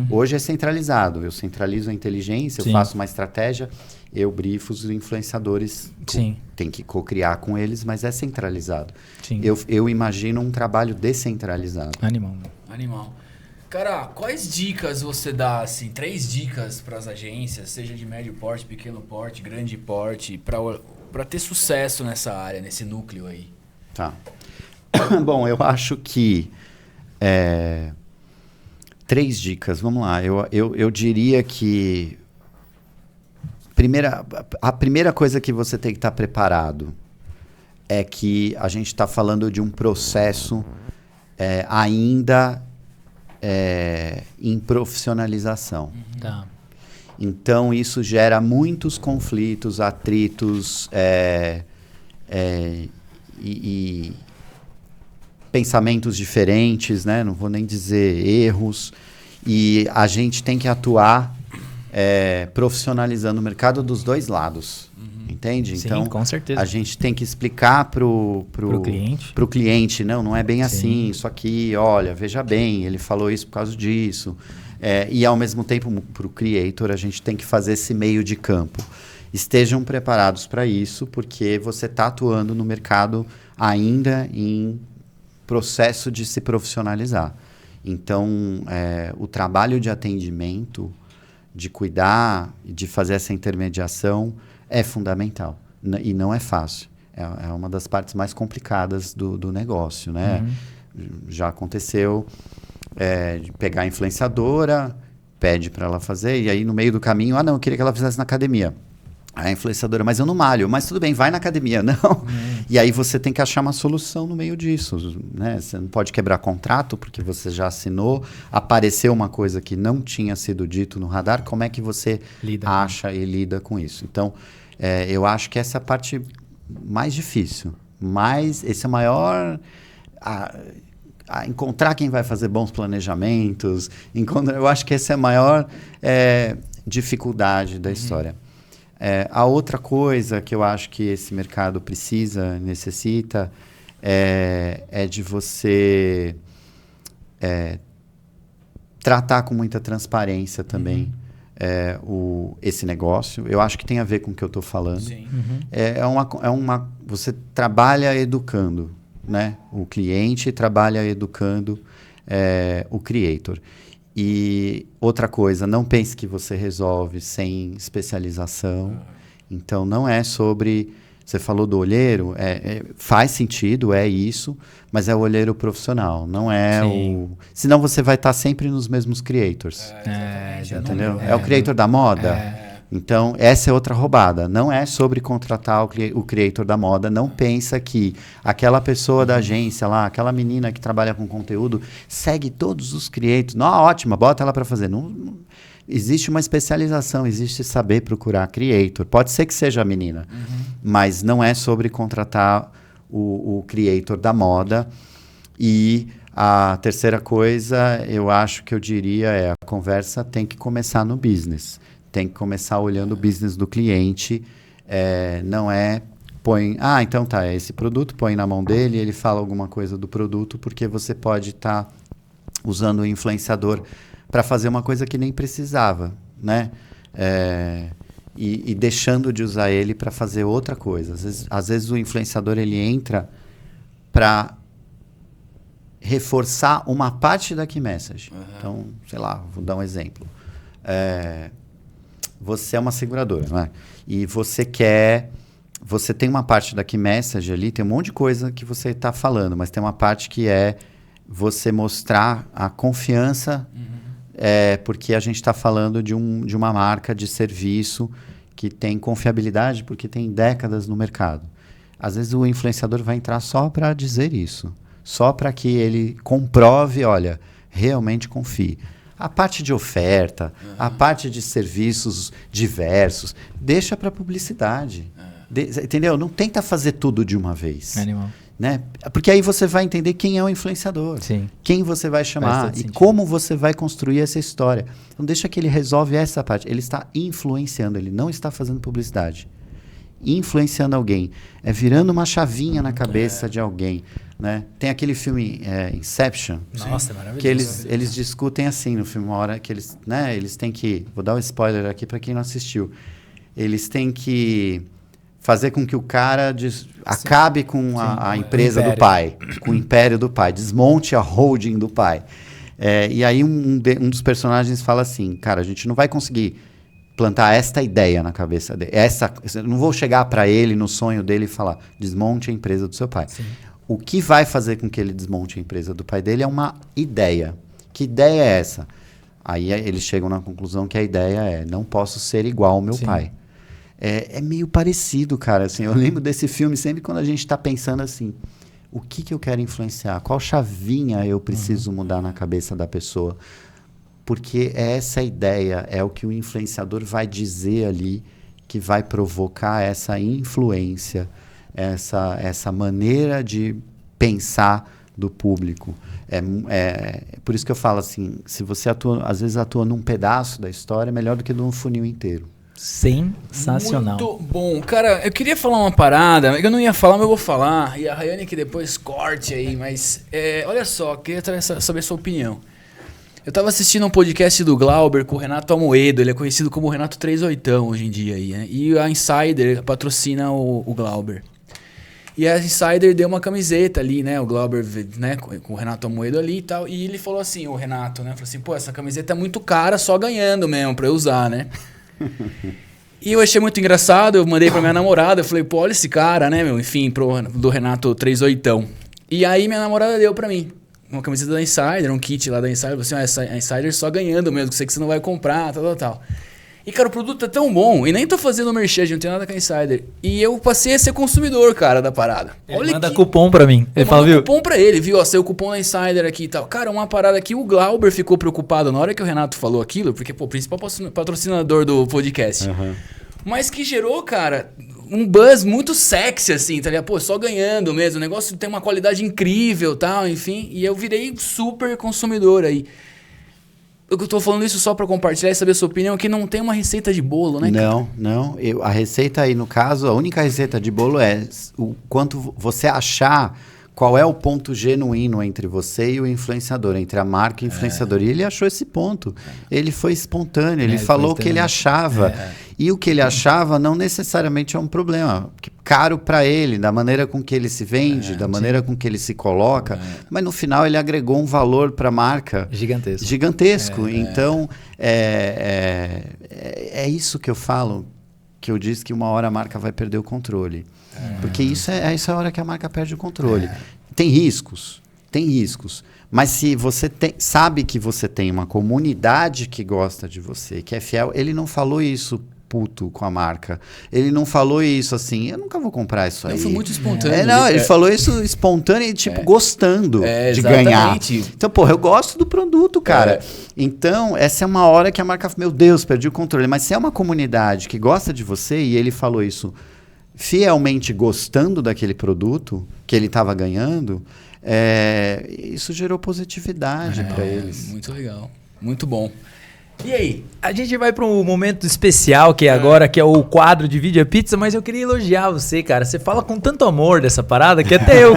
C: Hoje é centralizado. Eu centralizo a inteligência, eu faço uma estratégia, eu brifo os influenciadores. Tem que co-criar com eles, mas é centralizado. Eu imagino um trabalho descentralizado.
B: Animal. Cara, quais dicas você dá, assim, 3 dicas para as agências, seja de médio porte, pequeno porte, grande porte, para ter sucesso nessa área, nesse núcleo aí?
C: Tá. Bom, eu acho que 3 dicas, vamos lá. Eu diria que a primeira coisa que você tem que estar preparado é que a gente está falando de um processo ainda... em profissionalização. Então, isso gera muitos conflitos, atritos e pensamentos diferentes, né? Não vou nem dizer erros. E a gente tem que atuar profissionalizando o mercado dos dois lados. Entende?
A: Sim,
C: então,
A: com certeza.
C: A gente tem que explicar pro cliente, não é bem assim, isso aqui, olha, veja bem, ele falou isso por causa disso. E, ao mesmo tempo, para o creator, a gente tem que fazer esse meio de campo. Estejam preparados para isso, porque você está atuando no mercado ainda em processo de se profissionalizar. Então, o trabalho de atendimento, de cuidar, de fazer essa intermediação, é fundamental. E não é fácil. É uma das partes mais complicadas do negócio, né? Já aconteceu de pegar a influenciadora, pede para ela fazer, e aí no meio do caminho, não, eu queria que ela fizesse na academia. A influenciadora, mas eu não malho. Mas tudo bem, vai na academia. Não. E aí você tem que achar uma solução no meio disso, né? Você não pode quebrar contrato porque você já assinou, apareceu uma coisa que não tinha sido dito no radar, como é que você acha e lida com isso? Então, eu acho que essa é a parte mais difícil. Mas esse é o maior... encontrar quem vai fazer bons planejamentos. Eu acho que essa é a maior dificuldade da história. A outra coisa que eu acho que esse mercado necessita, é de você tratar com muita transparência também esse negócio. Eu acho que tem a ver com o que eu estou falando.
B: Sim.
C: Você trabalha educando, né? O cliente trabalha educando o creator. E outra coisa, não pense que você resolve sem especialização. Então, não é sobre... Você falou do olheiro, faz sentido, é isso, mas é o olheiro profissional, não é o... Senão você vai estar sempre nos mesmos creators. Entendeu? É o creator da moda. Então, essa é outra roubada. Não é sobre contratar o creator da moda. Não pensa que aquela pessoa da agência lá, aquela menina que trabalha com conteúdo, segue todos os creators. Não, ótima, bota ela para fazer. Não, existe uma especialização, existe saber procurar creator. Pode ser que seja a menina, mas não é sobre contratar o creator da moda. E a terceira coisa, eu acho que eu diria a conversa tem que começar no business. Tem que começar olhando o business do cliente. Não é põe... então tá, é esse produto, põe na mão dele, ele fala alguma coisa do produto, porque você pode estar usando o influenciador para fazer uma coisa que nem precisava, né? E deixando de usar ele para fazer outra coisa. Às vezes o influenciador ele entra para reforçar uma parte da key message. Então, sei lá, vou dar um exemplo. Você é uma seguradora, não é? E você tem uma parte da key message ali, tem um monte de coisa que você está falando, mas tem uma parte que é você mostrar a confiança, porque a gente está falando de uma marca de serviço que tem confiabilidade, porque tem décadas no mercado. Às vezes o influenciador vai entrar só para dizer isso, só para que ele comprove, olha, realmente confie. A parte de oferta, a parte de serviços diversos, deixa para publicidade. Entendeu? Não tenta fazer tudo de uma vez.
A: Animal.
C: Né? Porque aí você vai entender quem é o influenciador.
A: Sim.
C: Quem você vai chamar e como você vai construir essa história. Então deixa que ele resolve essa parte. Ele está influenciando, ele não está fazendo publicidade. Influenciando alguém. É virando uma chavinha na cabeça de alguém. Né? Tem aquele filme Inception.
A: Nossa, é maravilhoso.
C: Que eles discutem assim no filme, uma hora que eles têm que... Vou dar um spoiler aqui para quem não assistiu. Eles têm que fazer com que o cara acabe com a empresa do pai, com o império do pai, desmonte a holding do pai. E aí um dos personagens fala assim, cara, a gente não vai conseguir plantar esta ideia na cabeça dele. Eu não vou chegar para ele no sonho dele e falar, desmonte a empresa do seu pai. Sim. O que vai fazer com que ele desmonte a empresa do pai dele é uma ideia. Que ideia é essa? Aí eles chegam na conclusão que a ideia é, não posso ser igual ao meu pai. É meio parecido, cara. Assim, eu lembro desse filme sempre quando a gente está pensando assim, o que eu quero influenciar? Qual chavinha eu preciso mudar na cabeça da pessoa? Porque essa ideia é o que o influenciador vai dizer ali, que vai provocar essa influência, essa maneira de pensar do público. Por isso que eu falo assim, se você às vezes atua num pedaço da história, é melhor do que num funil inteiro.
A: Sensacional.
B: Muito bom. Cara, eu queria falar uma parada, eu não ia falar, mas eu vou falar, e a Rayane que depois corte aí, mas olha só, queria saber a sua opinião. Eu tava assistindo um podcast do Glauber com o Renato Amoedo, ele é conhecido como Renato 38 hoje em dia, aí, né? E a Insider patrocina o Glauber. E a Insider deu uma camiseta ali, né? O Glauber, né? Com o Renato Amoedo ali e tal. E ele falou assim, o Renato, né? Falou assim, pô, essa camiseta é muito cara, só ganhando mesmo pra eu usar, né? E eu achei muito engraçado, eu mandei pra minha namorada, eu falei, pô, olha esse cara, né, meu? Enfim, do Renato 38. E aí minha namorada deu pra mim uma camiseta da Insider, um kit lá da Insider. Eu falei assim, a Insider só ganhando mesmo, sei que você não vai comprar, tal. E, cara, o produto é tão bom, e nem tô fazendo merchan, não tem nada com a Insider. E eu passei a ser consumidor, cara, da parada.
A: Ele manda cupom pra mim. Ele fala, viu?
B: Cupom pra ele, viu? Ó, saiu o cupom da Insider aqui e tal. Cara, uma parada que o Glauber ficou preocupado na hora que o Renato falou aquilo, porque, pô, o principal patrocinador do podcast. Uhum. Mas que gerou, cara, um buzz muito sexy, assim, tá ligado? Pô, só ganhando mesmo. O negócio tem uma qualidade incrível e tal, enfim. E eu virei super consumidor aí. Eu tô falando isso só para compartilhar e saber a sua opinião, que não tem uma receita de bolo, né?
C: Não. A receita aí, no caso, a única receita de bolo é o quanto você achar qual é o ponto genuíno entre você e o influenciador, entre a marca e o influenciador. E ele achou esse ponto. Ele foi espontâneo, ele falou o que ele achava. E o que ele achava não necessariamente é um problema. Porque, caro para ele, da maneira com que ele se vende, da maneira com que ele se coloca, mas no final ele agregou um valor para a marca gigantesco. Então, é isso que eu falo, que eu disse que uma hora a marca vai perder o controle. Porque essa é a hora que a marca perde o controle. Tem riscos, mas se você sabe que você tem uma comunidade que gosta de você, que é fiel, ele não falou isso puto com a marca. Ele não falou isso assim, eu nunca vou comprar isso aí.
B: Foi muito espontâneo.
C: Ele falou isso espontâneo e tipo, gostando de ganhar. Então, porra, eu gosto do produto, cara. Então, essa é uma hora que a marca, meu Deus, perdi o controle. Mas se é uma comunidade que gosta de você e ele falou isso fielmente gostando daquele produto que ele estava ganhando, isso gerou positividade para eles.
B: Muito legal. Muito bom.
A: E aí, a gente vai para um momento especial que é agora, que é o quadro Divide a Pizza, mas eu queria elogiar você, cara. Você fala com tanto amor dessa parada que até eu,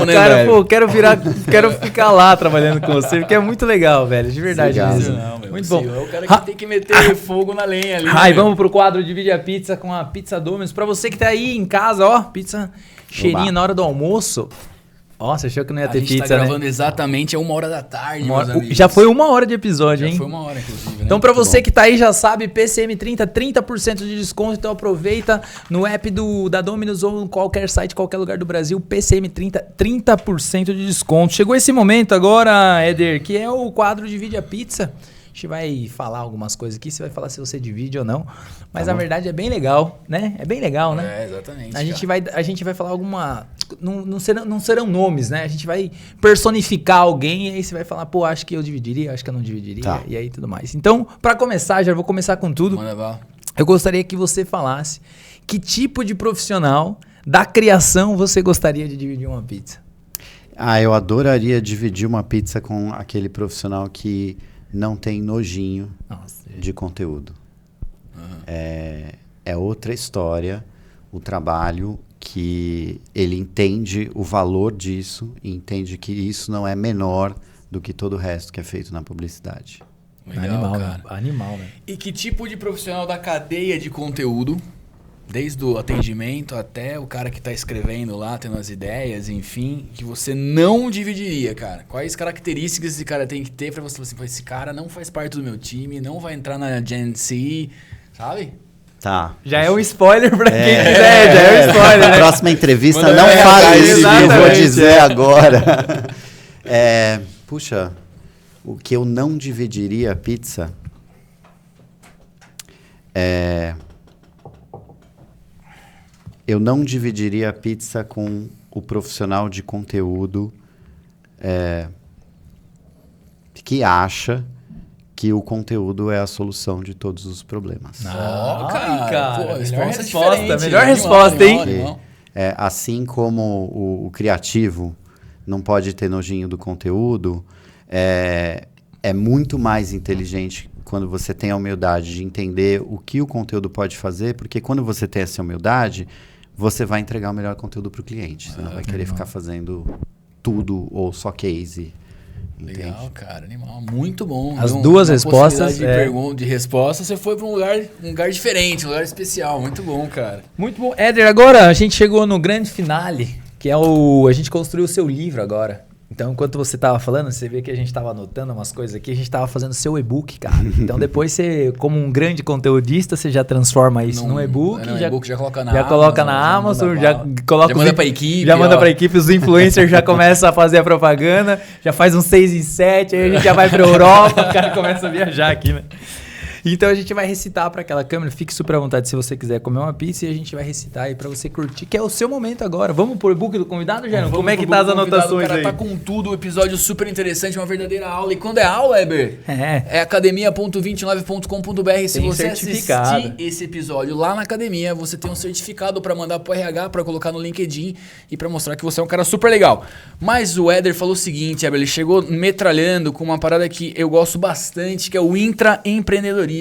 B: né,
A: cara,
B: velho?
A: quero ficar lá trabalhando com você, porque é muito legal, velho, de verdade. Muito bom.
B: É o cara que tem que meter fogo na lenha ali.
A: Ai, vamos pro quadro Divide a Pizza com a Pizza Domino's. Pra você que tá aí em casa, ó, pizza cheirinha na hora do almoço. Ó, você achou que não ia ter pizza, né? A gente tá
B: gravando exatamente a 1h da tarde, meus amigos.
A: Já foi 1 hora de episódio, hein?
B: Já foi 1 hora, inclusive, né?
A: Então, pra você que tá aí, já sabe, PCM30, 30% de desconto. Então, aproveita no app da Domino's ou em qualquer site, qualquer lugar do Brasil. PCM30, 30% de desconto. Chegou esse momento agora, Éder, que é o quadro Divide a Pizza. A gente vai falar algumas coisas aqui, você vai falar se você divide ou não. Mas a verdade é bem legal, né? É bem legal, né?
B: Exatamente.
A: A gente vai falar alguma... Não serão nomes, né? A gente vai personificar alguém e aí você vai falar, pô, acho que eu dividiria, acho que eu não dividiria, e aí tudo mais. Então, pra começar, já vou começar com tudo.
B: Manda bala.
A: Eu gostaria que você falasse que tipo de profissional da criação você gostaria de dividir uma pizza.
C: Eu adoraria dividir uma pizza com aquele profissional que não tem nojinho de conteúdo. É outra história, o trabalho que ele entende o valor disso e entende que isso não é menor do que todo o resto que é feito na publicidade.
B: Legal, cara.
A: Animal, né?
B: E que tipo de profissional da cadeia de conteúdo, desde o atendimento até o cara que tá escrevendo lá, tendo as ideias, enfim, que você não dividiria, cara? Quais características esse cara tem que ter pra você falar assim, esse cara não faz parte do meu time, não vai entrar na Gen Z, sabe?
C: Tá.
A: Já é um spoiler pra quem quiser, já é um spoiler, né?
C: Próxima entrevista não fala isso que eu vou dizer agora. Puxa, o que eu não dividiria a pizza eu não dividiria a pizza com o profissional de conteúdo que acha que o conteúdo é a solução de todos os problemas.
A: Cara. Pô,
B: melhor
A: resposta, hein?
C: Assim como o criativo não pode ter nojinho do conteúdo, é muito mais inteligente quando você tem a humildade de entender o que o conteúdo pode fazer, porque quando você tem essa humildade, você vai entregar o melhor conteúdo para o cliente. Você não vai querer ficar fazendo tudo ou só case.
B: Legal,
C: entende?
B: Cara, animal. Muito bom.
A: As duas respostas.
B: De resposta, você foi para um lugar diferente, um lugar especial. Muito bom, cara.
A: Muito bom. Éder, agora a gente chegou no grande finale, que é a gente construiu o seu livro agora. Então, enquanto você tava falando, você vê que a gente tava anotando umas coisas aqui, a gente tava fazendo seu e-book, cara. Então, depois você, como um grande conteudista, você já transforma isso num e-book.
B: Já coloca na
A: Amazon. Já coloca na Amazon, já coloca...
B: Já manda pra equipe.
A: Já manda pra equipe, os influencers já começam a fazer a propaganda, já faz uns 6 em 7, aí a gente já vai pra Europa, o cara começa a viajar aqui, né? Então a gente vai recitar para aquela câmera, fique super à vontade se você quiser comer uma pizza e a gente vai recitar aí para você curtir, que é o seu momento agora. Vamos pro e-book do convidado, Gerson? Como é que tá as anotações aí? O cara
B: tá com tudo, um episódio super interessante, uma verdadeira aula. E quando é aula, Eber? É academia.29.com.br. Se você assistir esse episódio lá na academia, você tem um certificado para mandar pro RH, para colocar no LinkedIn e para mostrar que você é um cara super legal. Mas o Éder falou o seguinte, Eber, ele chegou metralhando com uma parada que eu gosto bastante, que é o intraempreendedorismo.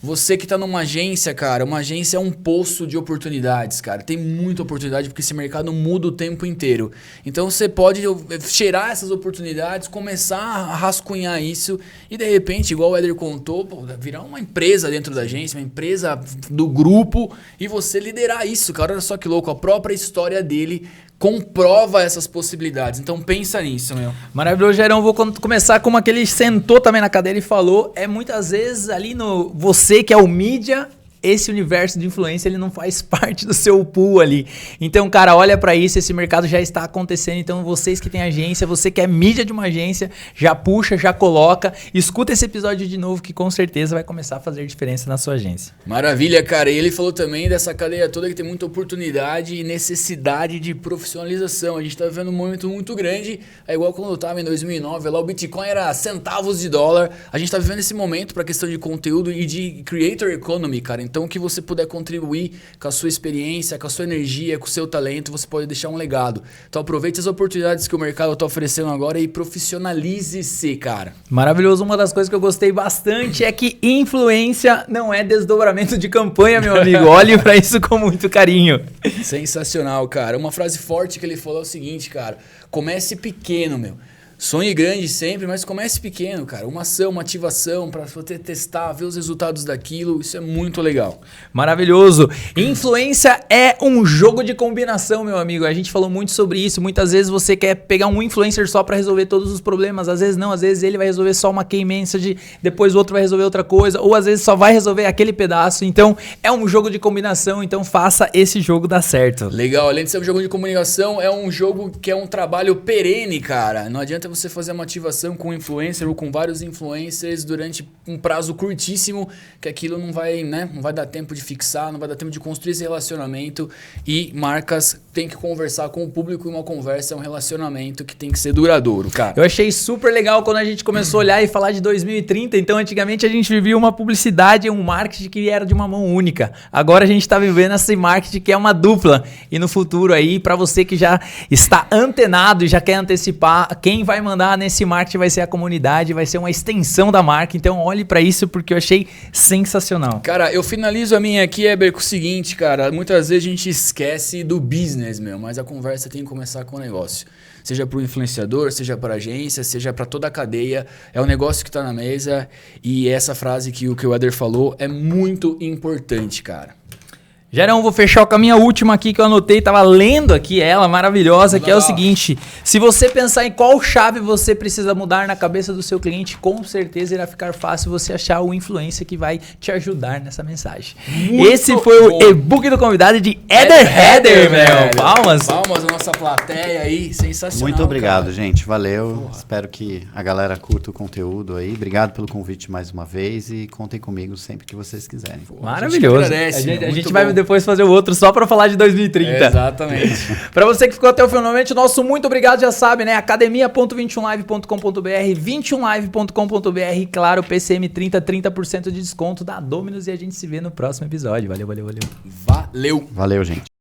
B: Você que tá numa agência, cara, uma agência é um poço de oportunidades, cara. Tem muita oportunidade porque esse mercado muda o tempo inteiro. Então você pode cheirar essas oportunidades, começar a rascunhar isso e de repente, igual o Éder contou, virar uma empresa dentro da agência, uma empresa do grupo e você liderar isso, cara. Olha só que louco, a própria história dele comprova essas possibilidades. Então pensa nisso, meu.
A: Maravilhoso, Jairão. Vou começar como aquele sentou também na cadeira e falou. É muitas vezes ali no... Você que é o mídia... Esse universo de influência, ele não faz parte do seu pool ali. Então, cara, olha pra isso, esse mercado já está acontecendo. Então, vocês que têm agência, você que é mídia de uma agência, já puxa, já coloca. Escuta esse episódio de novo que com certeza vai começar a fazer diferença na sua agência.
B: Maravilha, cara. E ele falou também dessa cadeia toda que tem muita oportunidade e necessidade de profissionalização. A gente tá vivendo um momento muito grande. É igual quando eu tava em 2009, lá o Bitcoin era centavos de dólar. A gente tá vivendo esse momento pra questão de conteúdo e de creator economy, cara. Então, o que você puder contribuir com a sua experiência, com a sua energia, com o seu talento, você pode deixar um legado. Então, aproveite as oportunidades que o mercado está oferecendo agora e profissionalize-se, cara.
A: Maravilhoso. Uma das coisas que eu gostei bastante é que influência não é desdobramento de campanha, meu amigo. Olhe para isso com muito carinho.
B: Sensacional, cara. Uma frase forte que ele falou é o seguinte, cara. Comece pequeno, meu. Sonhe grande sempre, mas comece pequeno, cara. Uma ação, uma ativação para você testar, ver os resultados daquilo. Isso é muito legal.
A: Maravilhoso. Influência é um jogo de combinação, meu amigo. A gente falou muito sobre isso. Muitas vezes você quer pegar um influencer só para resolver todos os problemas. Às vezes não. Às vezes ele vai resolver só uma key message, depois o outro vai resolver outra coisa. Ou às vezes só vai resolver aquele pedaço. Então é um jogo de combinação. Então faça esse jogo dar certo.
B: Legal. Além de ser um jogo de comunicação, é um jogo que é um trabalho perene, cara. Não adianta você fazer uma ativação com um influencer ou com vários influencers durante um prazo curtíssimo, que aquilo não vai, né, não vai dar tempo de fixar, não vai dar tempo de construir esse relacionamento e marcas têm que conversar com o público e uma conversa é um relacionamento que tem que ser duradouro, cara.
A: Eu achei super legal quando a gente começou a olhar e falar de 2030, então antigamente a gente vivia uma publicidade, um marketing que era de uma mão única. Agora a gente está vivendo esse marketing que é uma dupla e no futuro aí, para você que já está antenado e já quer antecipar, quem vai mandar nesse marketing vai ser a comunidade, vai ser uma extensão da marca. Então olhe para isso porque eu achei sensacional.
B: Cara, eu finalizo a minha aqui, Éber, com o seguinte, cara. Muitas vezes a gente esquece do business, meu, mas a conversa tem que começar com o negócio. Seja para o influenciador, seja para a agência, seja para toda a cadeia. É o negócio que está na mesa e essa frase que o Éder falou é muito importante, cara.
A: Jairão, vou fechar com a minha última aqui que eu anotei, tava lendo aqui ela, maravilhosa, que é o seguinte: se você pensar em qual chave você precisa mudar na cabeça do seu cliente, com certeza irá ficar fácil você achar o influencer que vai te ajudar nessa mensagem. Esse foi o e-book do convidado de Éder Header, meu. Palmas.
B: Palmas à nossa plateia aí, sensacional.
C: Muito obrigado,
B: cara.
C: gente. Valeu. Espero que a galera curta o conteúdo aí. Obrigado pelo convite mais uma vez e contem comigo sempre que vocês quiserem.
A: Maravilhoso. A gente vai depois fazer o outro só para falar de 2030.
B: Exatamente.
A: Para você que ficou até o finalmente, nosso muito obrigado, já sabe, né? academia.21live.com.br, 21live.com.br, claro, PCM 30% de desconto da Dominus e a gente se vê no próximo episódio. Valeu.
B: Valeu, gente.